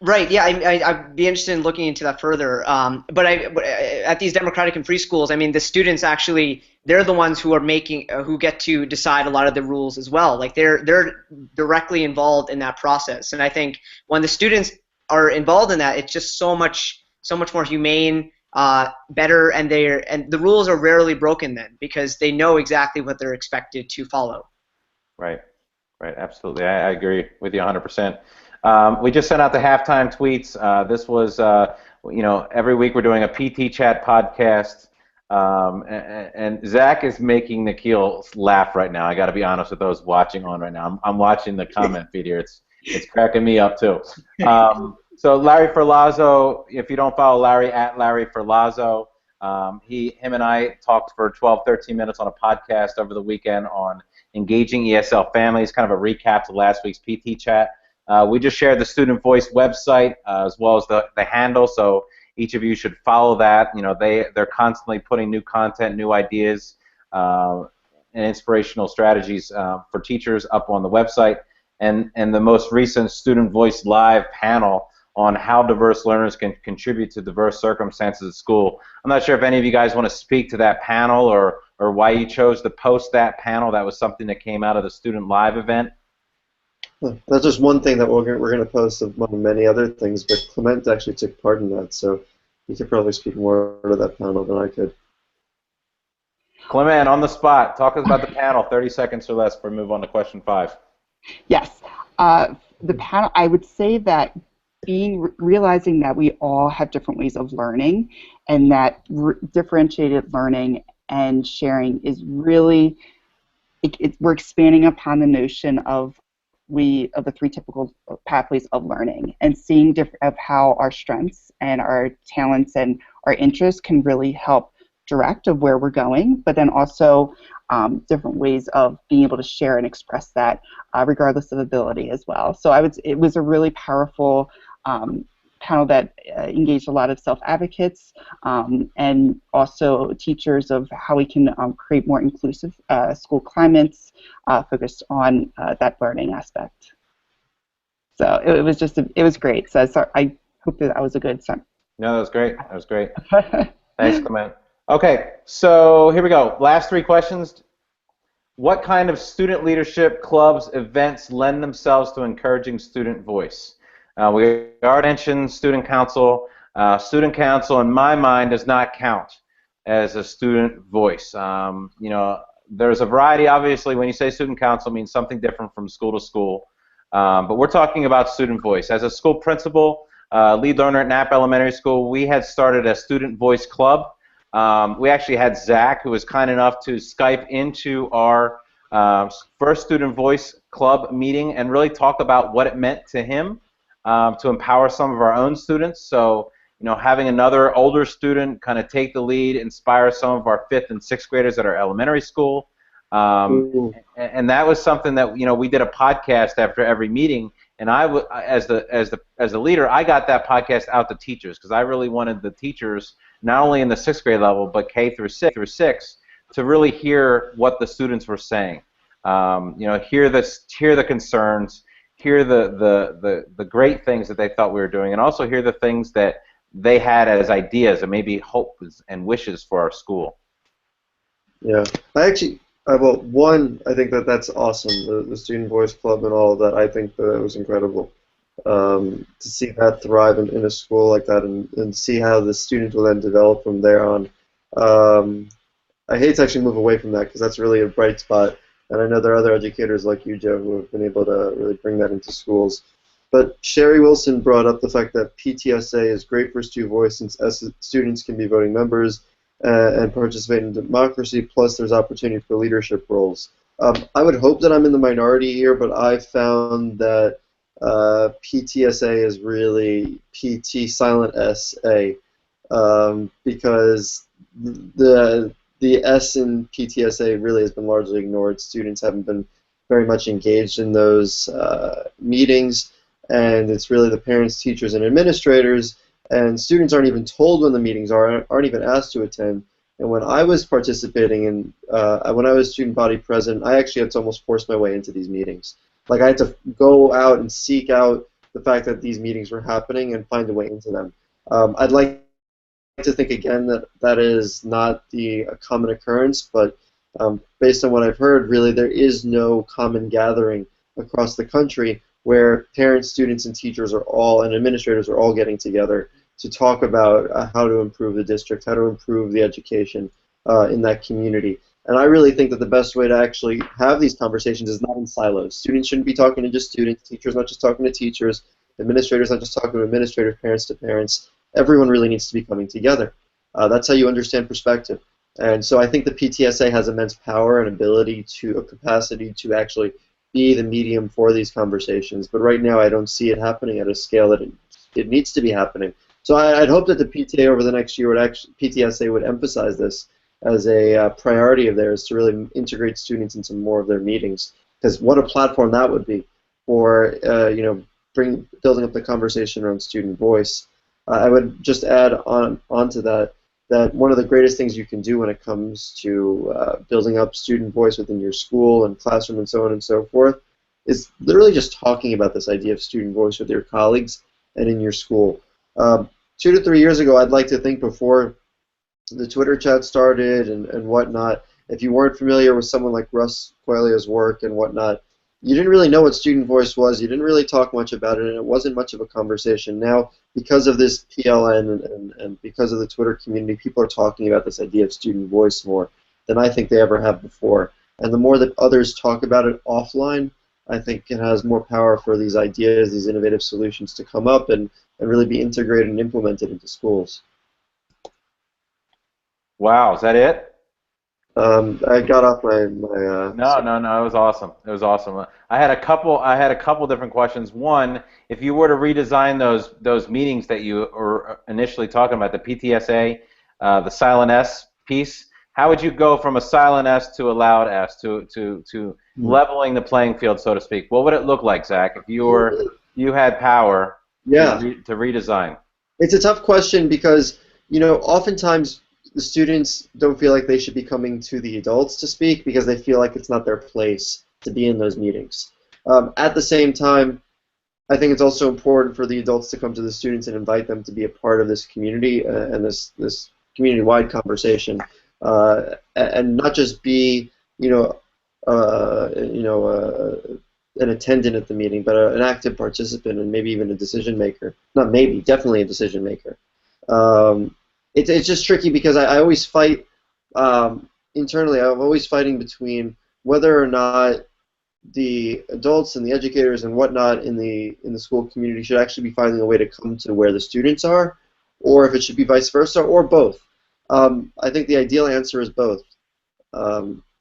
Right. Yeah. I'd be interested in looking into that further. But at these democratic and free schools, I mean, the students actually, they're the ones who are who get to decide a lot of the rules as well. Like they're directly involved in that process. And I think when the students are involved in that, it's just so much more humane, better, and the rules are rarely broken then because they know exactly what they're expected to follow. Right. Absolutely. I agree with you 100%. We just sent out the halftime tweets. This was, every week we're doing a PTchat podcast, and Zach is making Nikhil laugh right now. I got to be honest with those watching on right now. I'm watching the comment feed here. It's cracking me up too. So Larry Ferlazzo, if you don't follow Larry, at Larry Ferlazzo, him and I talked for 12, 13 minutes on a podcast over the weekend on engaging ESL families, kind of a recap to last week's PT chat. We just shared the Student Voice website as well as the handle, so each of you should follow that. They're constantly putting new content, new ideas, and inspirational strategies for teachers up on the website. And the most recent Student Voice Live panel on how diverse learners can contribute to diverse circumstances at school. I'm not sure if any of you guys want to speak to that panel or why you chose to post that panel. That was something that came out of the Student Live event. That's just one thing that we're going to post among many other things, but Clement actually took part in that, so he could probably speak more to that panel than I could. Clement, on the spot, talk us about the panel, 30 seconds or less before we move on to question 5. Yes. The panel, I would say that realizing that we all have different ways of learning and that differentiated learning and sharing is really, we're expanding upon the notion of the 3 typical pathways of learning and seeing of how our strengths and our talents and our interests can really help direct of where we're going, but then also different ways of being able to share and express that regardless of ability as well. So it was a really powerful panel that engaged a lot of self-advocates and also teachers of how we can create more inclusive school climates focused on that learning aspect. So it was just, it was great. So I hope that was a good start. No, that was great. That was great. Thanks, Clement. Okay, so here we go. Last 3 questions. What kind of student leadership clubs, events lend themselves to encouraging student voice? We already mentioned student council. Student council, in my mind, does not count as a student voice. You know, there's a variety. Obviously, when you say student council, it means something different from school to school. But we're talking about student voice. As a school principal, lead learner at Knapp Elementary School, we had started a student voice club. We actually had Zach, who was kind enough to Skype into our first student voice club meeting and really talk about what it meant to him to empower some of our own students. So, you know, having another older student kind of take the lead, inspire some of our 5th and 6th graders at our elementary school. And that was something that, you know, we did a podcast after every meeting, and as the leader, I got that podcast out to teachers because I really wanted the teachers, not only in the 6th grade level but K through 6, to really hear what the students were saying. You know, hear the concerns, hear the great things that they thought we were doing, and also hear the things that they had as ideas and maybe hopes and wishes for our school. Yeah, well, one, I think that's awesome, the Student Voice Club and all of that. I think that it was incredible to see that thrive in a school like that and see how the students will then develop from there on. I hate to actually move away from that because that's really a bright spot, and I know there are other educators like you, Joe, who have been able to really bring that into schools. But Sherry Wilson brought up the fact that PTSA is great for student voice since students can be voting members and participate in democracy, plus there's opportunity for leadership roles. I would hope that I'm in the minority here, but I found that PTSA is really PT silent SA because the S in PTSA really has been largely ignored. Students haven't been very much engaged in those meetings, and it's really the parents, teachers, and administrators, and students aren't even told when the meetings are, aren't even asked to attend. And when I was participating in, when I was student body president, I actually had to almost force my way into these meetings. Like I had to go out and seek out the fact that these meetings were happening and find a way into them. I'd like to think again that that is not the common occurrence, but based on what I've heard, really there is no common gathering across the country where parents, students, and teachers are all, and administrators are all getting together to talk about how to improve the district, how to improve the education in that community. And I really think that the best way to actually have these conversations is not in silos. Students shouldn't be talking to just students, teachers not just talking to teachers, administrators not just talking to administrators, parents to parents. Everyone really needs to be coming together. That's how you understand perspective. And so I think the PTSA has immense power and ability to, a capacity to actually be the medium for these conversations. But right now I don't see it happening at a scale that it needs to be happening. So I'd hope that the PTA over the next year would actually, PTSA would emphasize this as a priority of theirs to really integrate students into more of their meetings. Because what a platform that would be for you know, building up the conversation around student voice. I would just add onto that one of the greatest things you can do when it comes to building up student voice within your school and classroom and so on and so forth is literally just talking about this idea of student voice with your colleagues and in your school. 2 to 3 years ago, I'd like to think before the Twitter chat started and whatnot, if you weren't familiar with someone like Russ Coelho's work and whatnot, you didn't really know what student voice was. You didn't really talk much about it, and it wasn't much of a conversation. Now, because of this PLN and because of the Twitter community, people are talking about this idea of student voice more than I think they ever have before. And the more that others talk about it offline, I think it has more power for these ideas, these innovative solutions to come up and really be integrated and implemented into schools. Wow, is that it? I got off my No, it was awesome. It was awesome. I had a couple different questions. One, if you were to redesign those meetings that you were initially talking about, the PTSA, the silent S piece, how would you go from a silent S to a loud S to leveling the playing field, so to speak? What would it look like, Zach, if you had power? Yeah. to redesign? It's a tough question because, oftentimes the students don't feel like they should be coming to the adults to speak because they feel like it's not their place to be in those meetings. At the same time, I think it's also important for the adults to come to the students and invite them to be a part of this community and this community-wide conversation, and not just be, an attendant at the meeting, but an active participant and maybe even a decision maker. Not maybe, definitely a decision maker. It's just tricky because I always fight internally. I'm always fighting between whether or not the adults and the educators and whatnot in the school community should actually be finding a way to come to where the students are, or if it should be vice versa, or both. I think the ideal answer is both.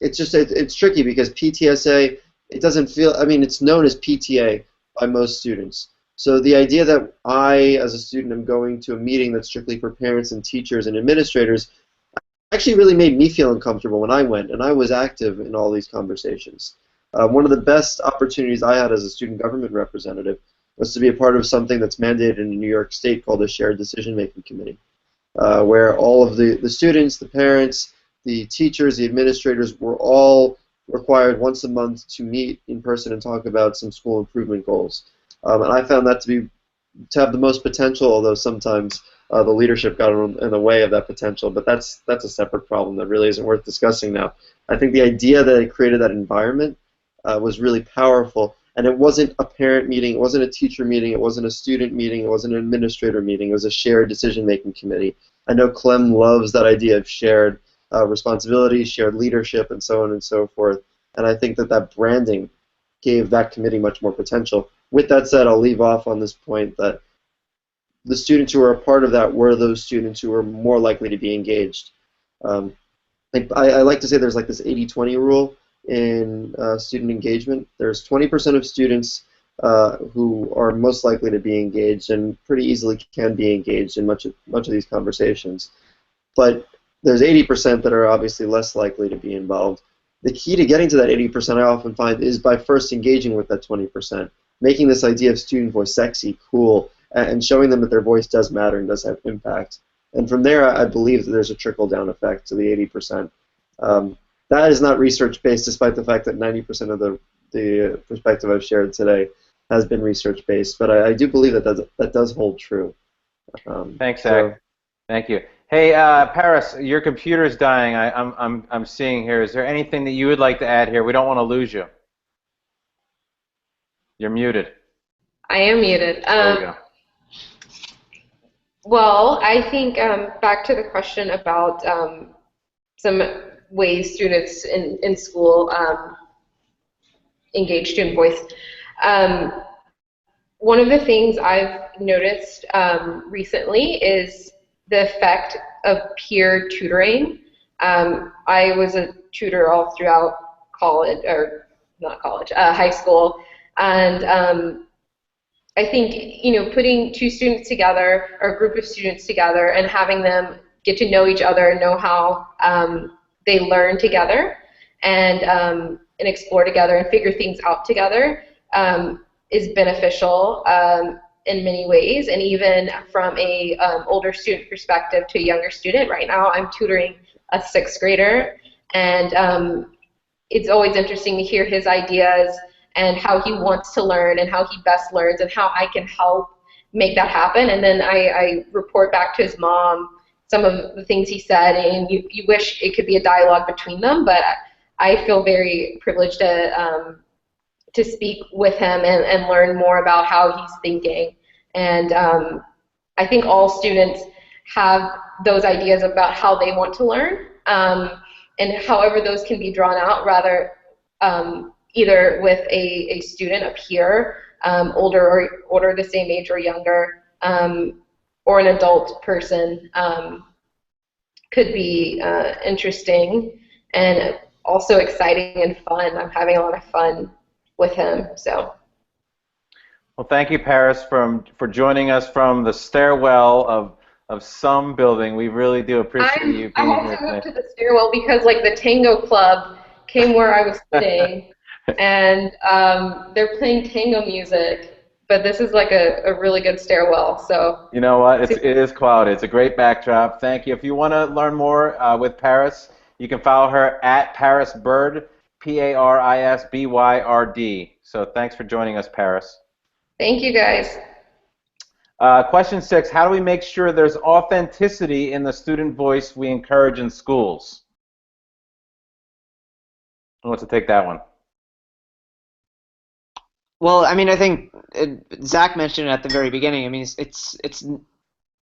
It's tricky because PTSA, it doesn't feel, I mean, it's known as PTA by most students. So the idea that I, as a student, am going to a meeting that's strictly for parents and teachers and administrators actually really made me feel uncomfortable when I went, and I was active in all these conversations. One of the best opportunities I had as a student government representative was to be a part of something that's mandated in New York State called a shared decision-making committee, where all of the students, the parents, the teachers, the administrators were all required once a month to meet in person and talk about some school improvement goals. And I found that to have the most potential, although sometimes the leadership got in the way of that potential. But that's a separate problem that really isn't worth discussing now. I think the idea that it created that environment was really powerful, and it wasn't a parent meeting, it wasn't a teacher meeting, it wasn't a student meeting, it wasn't an administrator meeting, it was a shared decision-making committee. I know Clem loves that idea of shared responsibility, shared leadership, and so on and so forth, and I think that branding gave that committee much more potential. With that said, I'll leave off on this point that the students who were a part of that were those students who were more likely to be engaged. I like to say there's like this 80-20 rule in student engagement. There's 20% of students who are most likely to be engaged and pretty easily can be engaged in much of these conversations. But there's 80% that are obviously less likely to be involved. The key to getting to that 80% I often find is by first engaging with that 20%, making this idea of student voice sexy, cool, and showing them that their voice does matter and does have impact. And from there, I believe that there's a trickle-down effect to the 80%. That is not research-based, despite the fact that 90% of the perspective I've shared today has been research-based. But I do believe that does hold true. Thanks, Zach. Thank you. Hey, Paris, your computer's dying. I'm seeing here. Is there anything that you would like to add here? We don't want to lose you. You're muted. I am muted. There you go. Well, I think back to the question about some ways students in school engage student voice. One of the things I've noticed recently is the effect of peer tutoring. I was a tutor all throughout college, or not college, high school, and I think, putting two students together or a group of students together and having them get to know each other and know how they learn together and explore together and figure things out together is beneficial in many ways. And even from a older student perspective to a younger student, right now I'm tutoring a 6th grader, and it's always interesting to hear his ideas and how he wants to learn and how he best learns and how I can help make that happen. And then I report back to his mom some of the things he said, and you wish it could be a dialogue between them, but I feel very privileged to speak with him and learn more about how he's thinking. And I think all students have those ideas about how they want to learn, and however those can be drawn out, rather either with a student, a peer, older or the same age or younger, or an adult person, could be interesting and also exciting and fun. I'm having a lot of fun with him. So. Well, thank you, Paris, for joining us from the stairwell of some building. We really do appreciate you being here. I had to move to the stairwell because, like, the tango club came where I was sitting, and they're playing tango music, but this is like a really good stairwell. So You know what? It is cloudy. It's a great backdrop. Thank you. If you want to learn more with Paris, you can follow her at Paris Bird, ParisByrd. So thanks for joining us, Paris. thank you guys. Question 6, how do we make sure there's authenticity in the student voice we encourage in schools? Who wants to take that one? Well, I mean, I think Zach mentioned it at the very beginning. I mean, it's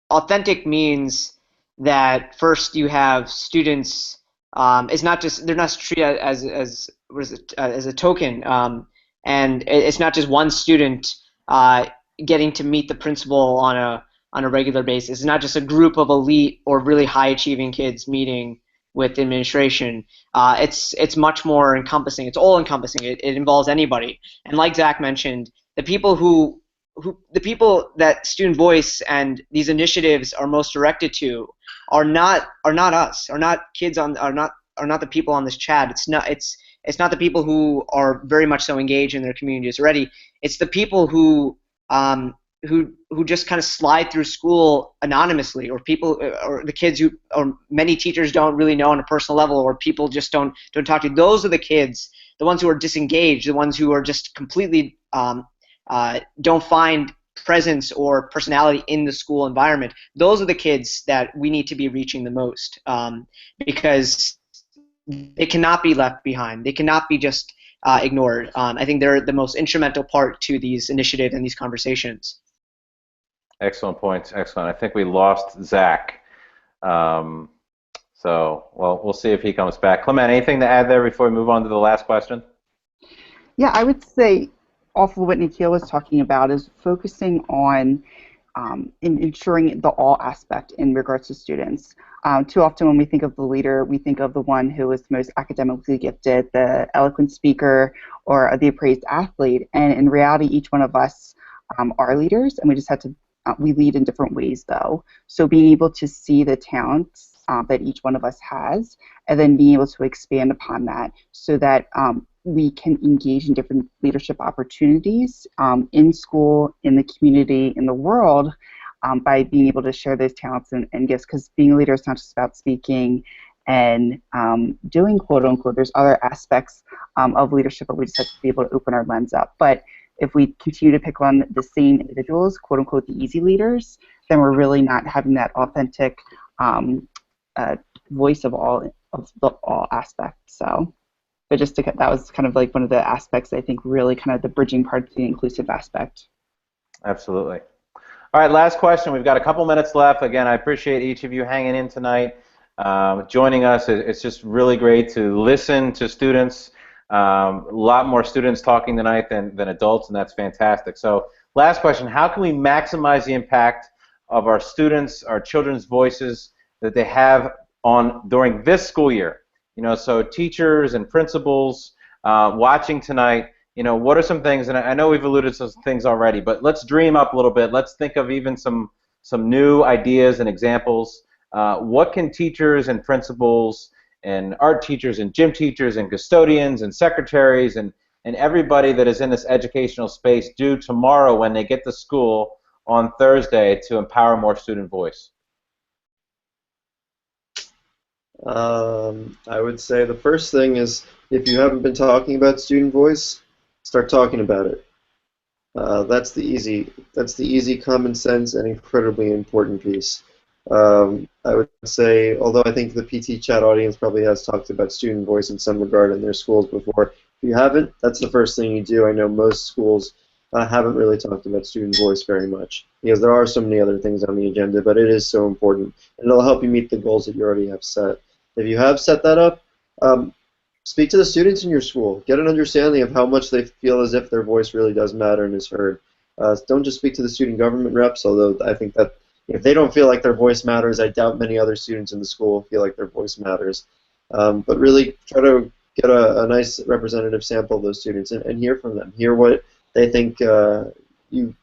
authentic means that first you have students. It's not just they're not treated as what is it as a token, and it's not just one student getting to meet the principal on a regular basis. It's not just a group of elite or really high achieving kids meeting with administration. It's much more encompassing. It's all encompassing. It involves anybody. And like Zach mentioned, the people the people that Student Voice and these initiatives are most directed to are not us, are not kids are not the people on this chat. It's not the people who are very much so engaged in their communities already. It's the people who just kind of slide through school anonymously, or people, or the kids who, or many teachers don't really know on a personal level, or people just don't talk to. Those are the kids, the ones who are disengaged, the ones who are just completely don't find presence or personality in the school environment. Those are the kids that we need to be reaching the most, because they cannot be left behind. They cannot be just ignored. I think they're the most instrumental part to these initiatives and these conversations. Excellent points. Excellent. I think we lost Zach. So, well, we'll see if he comes back. Clement, anything to add there before we move on to the last question? Yeah, I would say off of what Nikhil was talking about is focusing on in ensuring the all aspect in regards to students. Too often when we think of the leader, we think of the one who is most academically gifted, the eloquent speaker, or the appraised athlete. And in reality, each one of us are leaders, and we just have to we lead in different ways, though. So being able to see the talents that each one of us has, and then being able to expand upon that so that we can engage in different leadership opportunities in school, in the community, in the world, by being able to share those talents and gifts. Because being a leader is not just about speaking and doing quote unquote. There's other aspects of leadership, but we just have to be able to open our lens up. But if we continue to pick on the same individuals, quote unquote, the easy leaders, then we're really not having that authentic voice of all aspects. So, but just that was kind of like one of the aspects I think really kind of the bridging part to the inclusive aspect. Absolutely. All right, last question. We've got a couple minutes left. Again, I appreciate each of you hanging in tonight, joining us. It's just really great to listen to students. A lot more students talking tonight than adults, and that's fantastic. So last question, how can we maximize the impact of our students, our children's voices that they have on during this school year? You know, so teachers and principals watching tonight, you know, what are some things, and I know we've alluded to some things already, but let's dream up a little bit. Let's think of even some new ideas and examples. What can teachers and principals and art teachers and gym teachers and custodians and secretaries and everybody that is in this educational space do tomorrow when they get to school on Thursday to empower more student voice? I would say the first thing is, if you haven't been talking about student voice, start talking about it. That's the easy, common sense, and incredibly important piece. I would say, although I think the PTchat audience probably has talked about student voice in some regard in their schools before, if you haven't, that's the first thing you do. I know most schools haven't really talked about student voice very much, because there are so many other things on the agenda, but it is so important, and it'll help you meet the goals that you already have set. If you have set that up, speak to the students in your school. Get an understanding of how much they feel as if their voice really does matter and is heard. Don't just speak to the student government reps, although I think that if they don't feel like their voice matters, I doubt many other students in the school feel like their voice matters. But really try to get a nice representative sample of those students and hear from them. Hear what they think you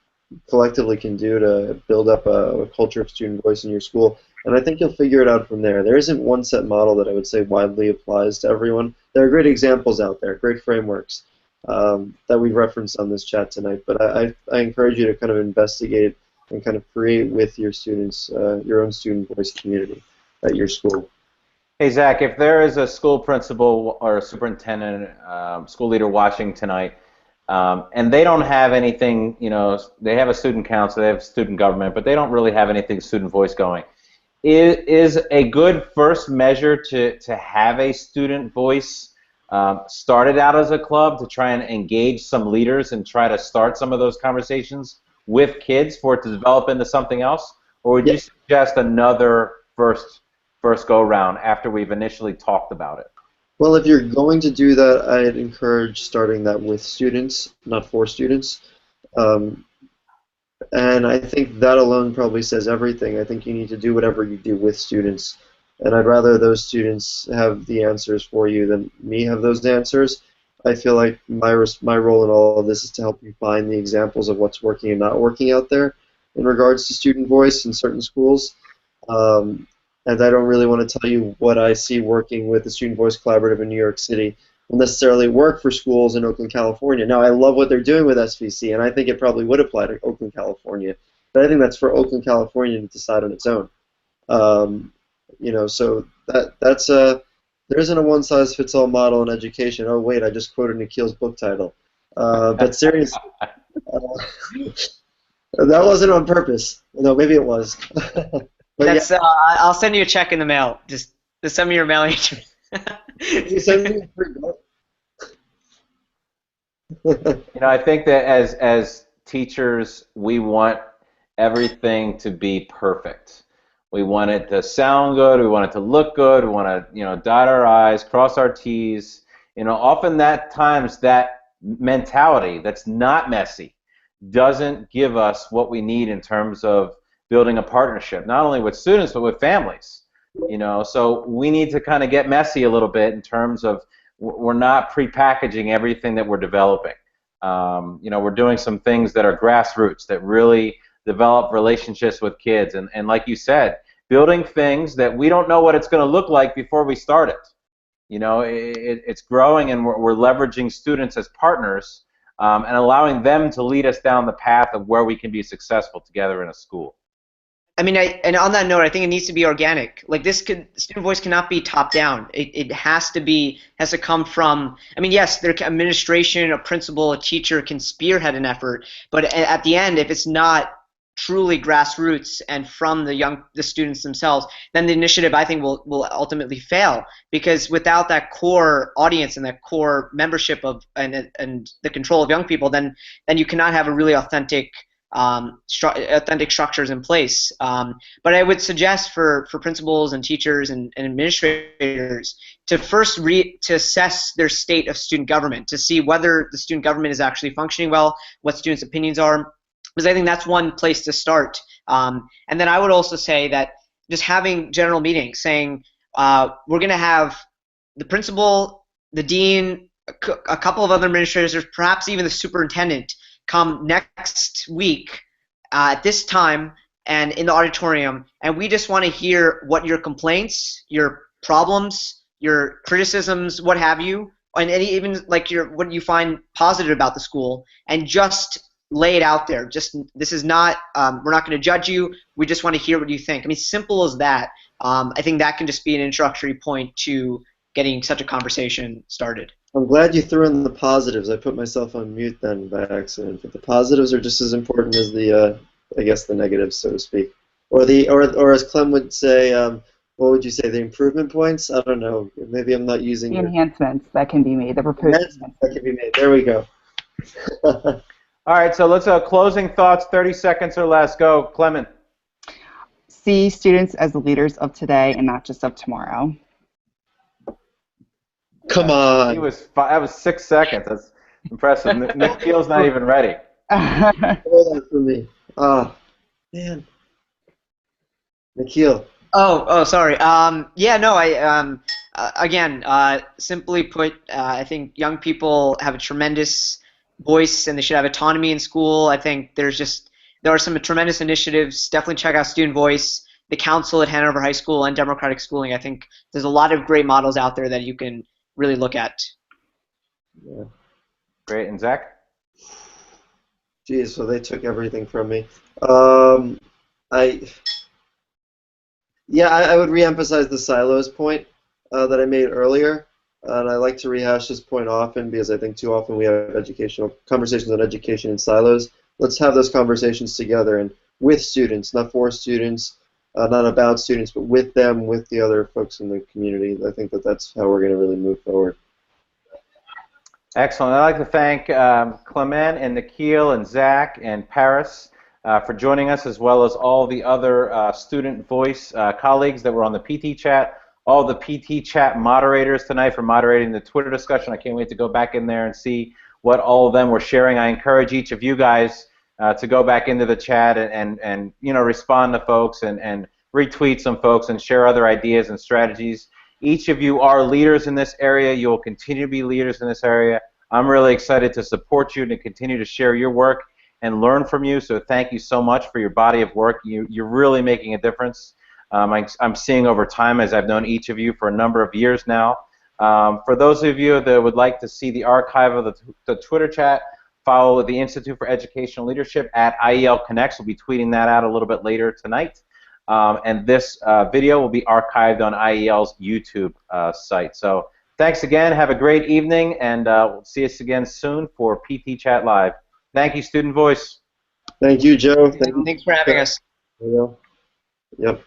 collectively can do to build up a culture of student voice in your school. And I think you'll figure it out from there. There isn't one set model that I would say widely applies to everyone. There are great examples out there, great frameworks. that we referenced on this chat tonight. But I encourage you to kind of investigate and kind of create with your students your own student voice community at your school. Hey, Zach, if there is a school principal or a superintendent, school leader watching tonight, and they don't have anything, they have a student council, they have student government, but they don't really have anything student voice going. Is a good first measure to have a student voice started out as a club to try and engage some leaders and try to start some of those conversations with kids for it to develop into something else? Or would you suggest another first go-round after we've initially talked about it? Well, if you're going to do that, I'd encourage starting that with students, not for students. And I think that alone probably says everything. I think you need to do whatever you do with students. And I'd rather those students have the answers for you than me have those answers. I feel like my role in all of this is to help you find the examples of what's working and not working out there in regards to student voice in certain schools. And I don't really want to tell you what I see working with the Student Voice Collaborative in New York City will necessarily work for schools in Oakland, California. Now, I love what they're doing with SVC, and I think it probably would apply to Oakland, California. But I think that's for Oakland, California to decide on its own. So there isn't a one-size-fits-all model in education. Oh, wait, I just quoted Nikhil's book title. But seriously, that wasn't on purpose. No, maybe it was. That's I'll send you a check in the mail. Just send me your mailing address. You send me a free book. I think that as teachers, we want everything to be perfect. We want it to sound good. We want it to look good. We want to, dot our I's, cross our T's. Often that mentality that's not messy doesn't give us what we need in terms of building a partnership, not only with students but with families. So we need to kind of get messy a little bit in terms of we're not pre-packaging everything that we're developing. We're doing some things that are grassroots that really develop relationships with kids, and like you said, building things that we don't know what it's going to look like before we start it. It's growing, and we're leveraging students as partners and allowing them to lead us down the path of where we can be successful together in a school. I mean, and on that note, I think it needs to be organic. Like student voice cannot be top down. It has to come from. I mean, yes, their administration, a principal, a teacher can spearhead an effort, but at the end, if it's not truly grassroots and from the students themselves, then the initiative, I think, will ultimately fail, because without that core audience and that core membership and the control of young people, then you cannot have a really authentic structures in place. But I would suggest for principals and teachers and administrators to first to assess their state of student government, to see whether the student government is actually functioning well, what students' opinions are, because I think that's one place to start. And then I would also say that just having general meetings saying we're going to have the principal, the dean, a couple of other administrators, perhaps even the superintendent, come next week at this time and in the auditorium, and we just want to hear what your complaints, your problems, your criticisms, what have you, and even like what you find positive about the school, and just lay it out there. This is not, we're not going to judge you, we just want to hear what you think. I mean, simple as that. I think that can just be an introductory point to getting such a conversation started. I'm glad you threw in the positives. I put myself on mute then by accident. But the positives are just as important as the, I guess, the negatives, so to speak. Or as Clem would say, what would you say, the improvement points? I don't know. Maybe I'm not using the enhancements that can be made. The proposed enhancements that can be made. There we go. All right, so let's closing thoughts, 30 seconds or less. Go, Clement. See students as the leaders of today and not just of tomorrow. Come on. That was 6 seconds. That's impressive. Nikhil's not even ready. Hold on for me. Oh, man. Nikhil. Oh, sorry. Yeah, no, again, simply put, I think young people have a tremendous voice and they should have autonomy in school. I think there are some tremendous initiatives. Definitely check out Student Voice, the council at Hanover High School, and Democratic Schooling. I think there's a lot of great models out there that you can really look at. Yeah. Great. And Zach? Geez, so they took everything from me. Um, I Yeah, I would reemphasize the silos point that I made earlier, and I like to rehash this point often because I think too often we have educational conversations on education in silos. Let's have those conversations together and with students, not for students, not about students, but with them, with the other folks in the community. I think that that's how we're going to really move forward. Excellent. I'd like to thank Clement and Nikhil and Zach and Paris for joining us, as well as all the other student voice colleagues that were on the PT chat, all the PT chat moderators tonight for moderating the Twitter discussion. I can't wait to go back in there and see what all of them were sharing. I encourage each of you guys to go back into the chat and you know, respond to folks and retweet some folks and share other ideas and strategies. Each of you are leaders in this area. You will continue to be leaders in this area. I'm really excited to support you and to continue to share your work and learn from you. So thank you so much for your body of work. You're really making a difference. I'm seeing over time, as I've known each of you for a number of years now. For those of you that would like to see the archive of the Twitter chat, follow the Institute for Educational Leadership at IEL Connects. We'll be tweeting that out a little bit later tonight. And this video will be archived on IEL's YouTube site. So thanks again. Have a great evening, and we'll see us again soon for PT Chat Live. Thank you, Student Voice. Thank you, Joe. Thank you. Thanks for having us. Yep.